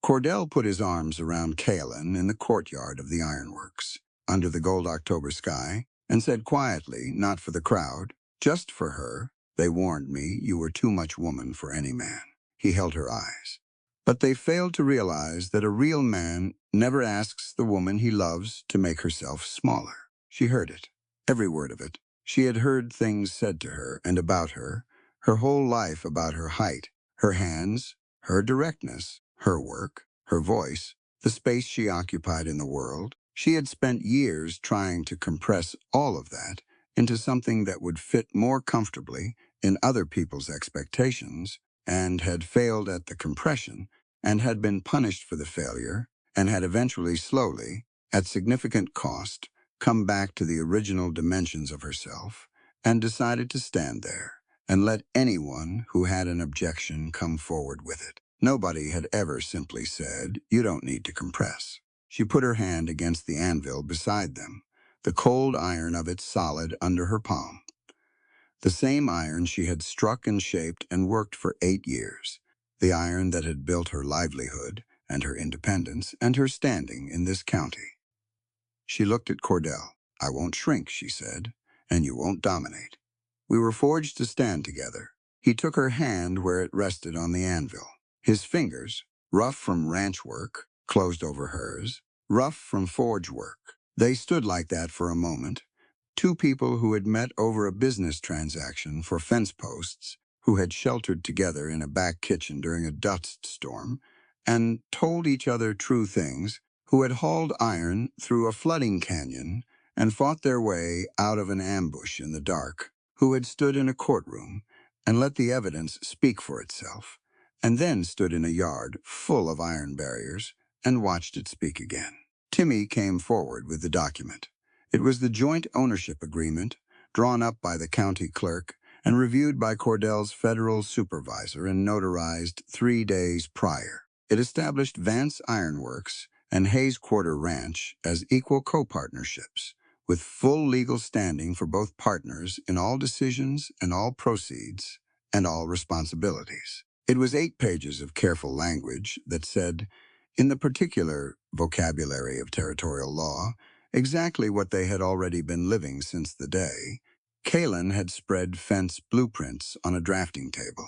Cordell put his arms around Kalen in the courtyard of the ironworks, under the gold October sky, and said quietly, not for the crowd, just for her, "They warned me you were too much woman for any man." He held her eyes. But they failed to realize that a real man never asks the woman he loves to make herself smaller. She heard it, every word of it. She had heard things said to her and about her whole life about her height, her hands, her directness, her work, her voice, the space she occupied in the world. She had spent years trying to compress all of that into something that would fit more comfortably in other people's expectations, and had failed at the compression, and had been punished for the failure, and had eventually slowly, at significant cost, come back to the original dimensions of herself, and decided to stand there and let anyone who had an objection come forward with it. Nobody had ever simply said, "You don't need to compress." She put her hand against the anvil beside them, the cold iron of it solid under her palm. The same iron she had struck and shaped and worked for 8 years, the iron that had built her livelihood and her independence and her standing in this county. She looked at Cordell. "I won't shrink," she said, "and you won't dominate. We were forged to stand together." He took her hand where it rested on the anvil. His fingers, rough from ranch work, closed over hers, rough from forge work. They stood like that for a moment, two people who had met over a business transaction for fence posts, who had sheltered together in a back kitchen during a dust storm, and told each other true things, who had hauled iron through a flooding canyon and fought their way out of an ambush in the dark, who had stood in a courtroom and let the evidence speak for itself, and then stood in a yard full of iron barriers and watched it speak again. Timmy came forward with the document. It was the joint ownership agreement drawn up by the county clerk and reviewed by Cordell's federal supervisor and notarized 3 days prior. It established Vance Ironworks and Hayes Quarter Ranch as equal co-partnerships, with full legal standing for both partners in all decisions and all proceeds and all responsibilities. It was 8 pages of careful language that said, in the particular vocabulary of territorial law, exactly what they had already been living since the day. Kalen had spread fence blueprints on a drafting table,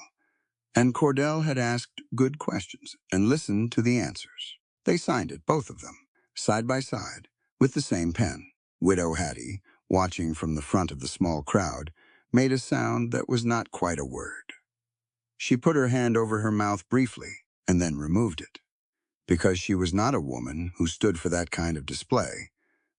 and Cordell had asked good questions and listened to the answers. They signed it, both of them, side by side, with the same pen. Widow Hattie, watching from the front of the small crowd, made a sound that was not quite a word. She put her hand over her mouth briefly and then removed it, because she was not a woman who stood for that kind of display,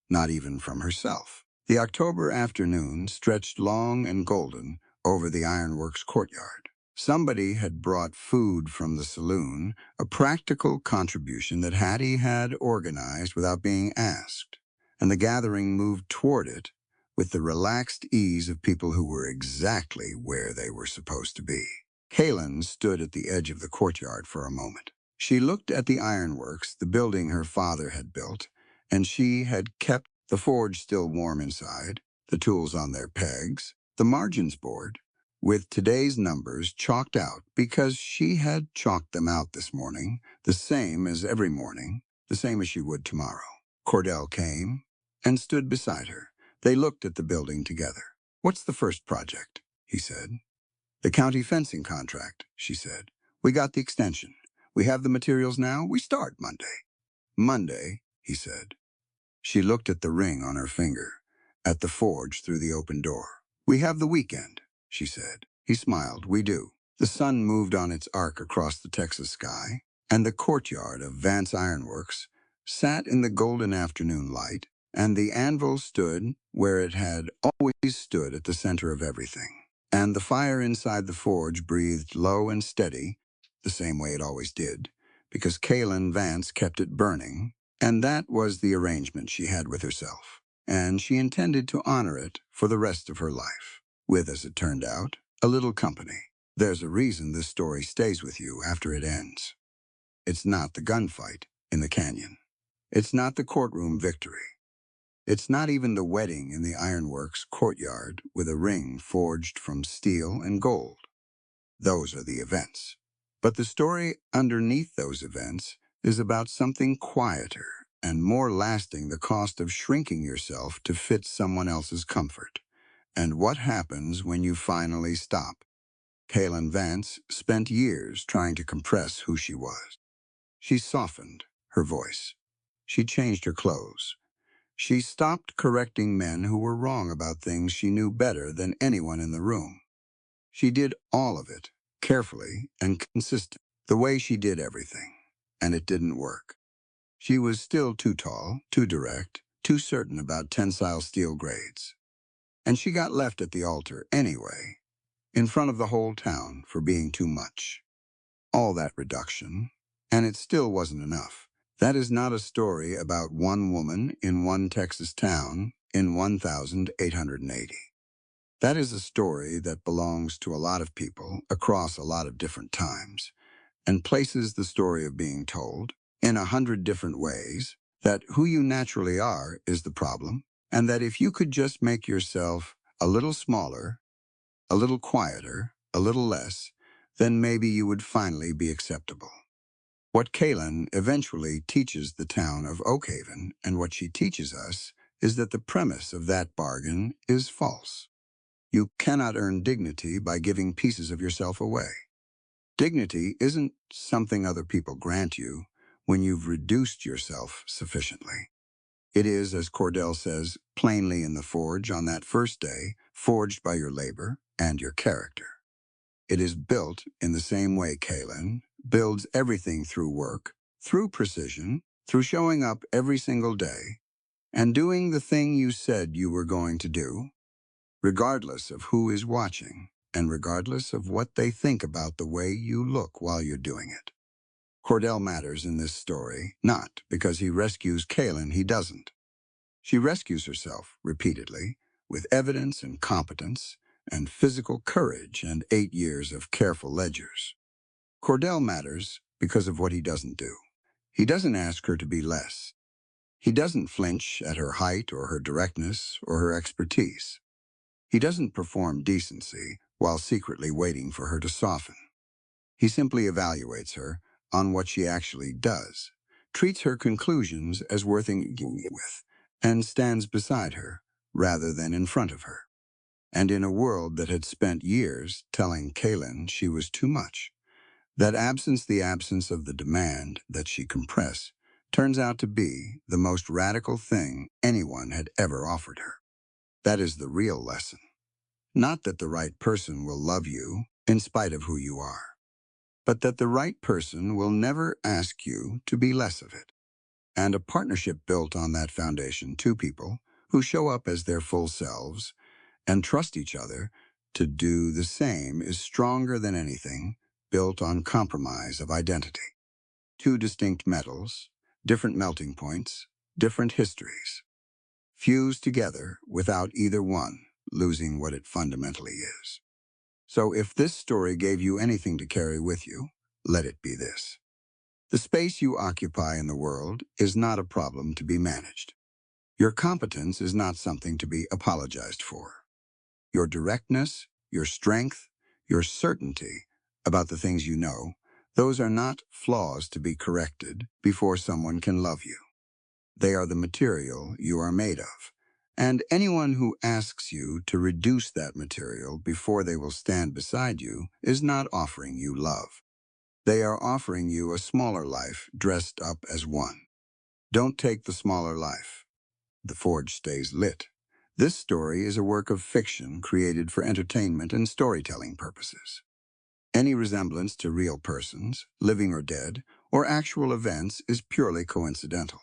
not even from herself. The October afternoon stretched long and golden over the ironworks courtyard. Somebody had brought food from the saloon, a practical contribution that Hattie had organized without being asked, and the gathering moved toward it with the relaxed ease of people who were exactly where they were supposed to be. Kalen stood at the edge of the courtyard for a moment. She looked at the ironworks, the building her father had built, and she had kept the forge still warm inside, the tools on their pegs, the margins board, with today's numbers chalked out because she had chalked them out this morning, the same as every morning, the same as she would tomorrow. Cordell came and stood beside her. They looked at the building together. "What's the first project?" he said. "The county fencing contract," she said. "We got the extension. We have the materials now. We start Monday." "Monday," he said. She looked at the ring on her finger, at the forge through the open door. "We have the weekend," she said. He smiled. We do. The sun moved on its arc across the Texas sky, and the courtyard of Vance Ironworks sat in the golden afternoon light, and the anvil stood where it had always stood at the center of everything. And the fire inside the forge breathed low and steady, the same way it always did, because Kaylin Vance kept it burning, and that was the arrangement she had with herself. And she intended to honor it for the rest of her life, with, as it turned out, a little company. There's a reason this story stays with you after it ends. It's not the gunfight in the canyon. It's not the courtroom victory. It's not even the wedding in the ironworks courtyard with a ring forged from steel and gold. Those are the events. But the story underneath those events is about something quieter and more lasting, the cost of shrinking yourself to fit someone else's comfort. And what happens when you finally stop? Kaylin Vance spent years trying to compress who she was. She softened her voice. She changed her clothes. She stopped correcting men who were wrong about things she knew better than anyone in the room. She did all of it, carefully and consistent, the way she did everything. And it didn't work. She was still too tall, too direct, too certain about tensile steel grades. And she got left at the altar anyway, in front of the whole town for being too much. All that reduction, and it still wasn't enough. That is not a story about one woman in one Texas town in 1880. That is a story that belongs to a lot of people across a lot of different times and places the story of being told in 100 different ways, that who you naturally are is the problem, and that if you could just make yourself a little smaller, a little quieter, a little less, then maybe you would finally be acceptable. What Kaylin eventually teaches the town of Oakhaven, and what she teaches us, is that the premise of that bargain is false. You cannot earn dignity by giving pieces of yourself away. Dignity isn't something other people grant you when you've reduced yourself sufficiently. It is, as Cordell says plainly in the forge on that first day, forged by your labor and your character. It is built in the same way Kaylin builds everything through work, through precision, through showing up every single day, and doing the thing you said you were going to do, regardless of who is watching, and regardless of what they think about the way you look while you're doing it. Cordell matters in this story, not because he rescues Kaylin, he doesn't. She rescues herself repeatedly, with evidence and competence, and physical courage and 8 years of careful ledgers. Cordell matters because of what he doesn't do. He doesn't ask her to be less. He doesn't flinch at her height or her directness or her expertise. He doesn't perform decency while secretly waiting for her to soften. He simply evaluates her on what she actually does, treats her conclusions as worth engaging with, and stands beside her rather than in front of her. And in a world that had spent years telling Kaylin she was too much, that absence, the absence of the demand that she compress, turns out to be the most radical thing anyone had ever offered her. That is the real lesson. Not that the right person will love you in spite of who you are, but that the right person will never ask you to be less of it. And a partnership built on that foundation, two people who show up as their full selves and trust each other to do the same, is stronger than anything built on compromise of identity. Two distinct metals, different melting points, different histories, fused together without either one losing what it fundamentally is. So if this story gave you anything to carry with you, let it be this. The space you occupy in the world is not a problem to be managed. Your competence is not something to be apologized for. Your directness, your strength, your certainty about the things you know, those are not flaws to be corrected before someone can love you. They are the material you are made of. And anyone who asks you to reduce that material before they will stand beside you is not offering you love. They are offering you a smaller life dressed up as one. Don't take the smaller life. The forge stays lit, This story is a work of fiction created for entertainment and storytelling purposes. Any resemblance to real persons, living or dead, or actual events is purely coincidental.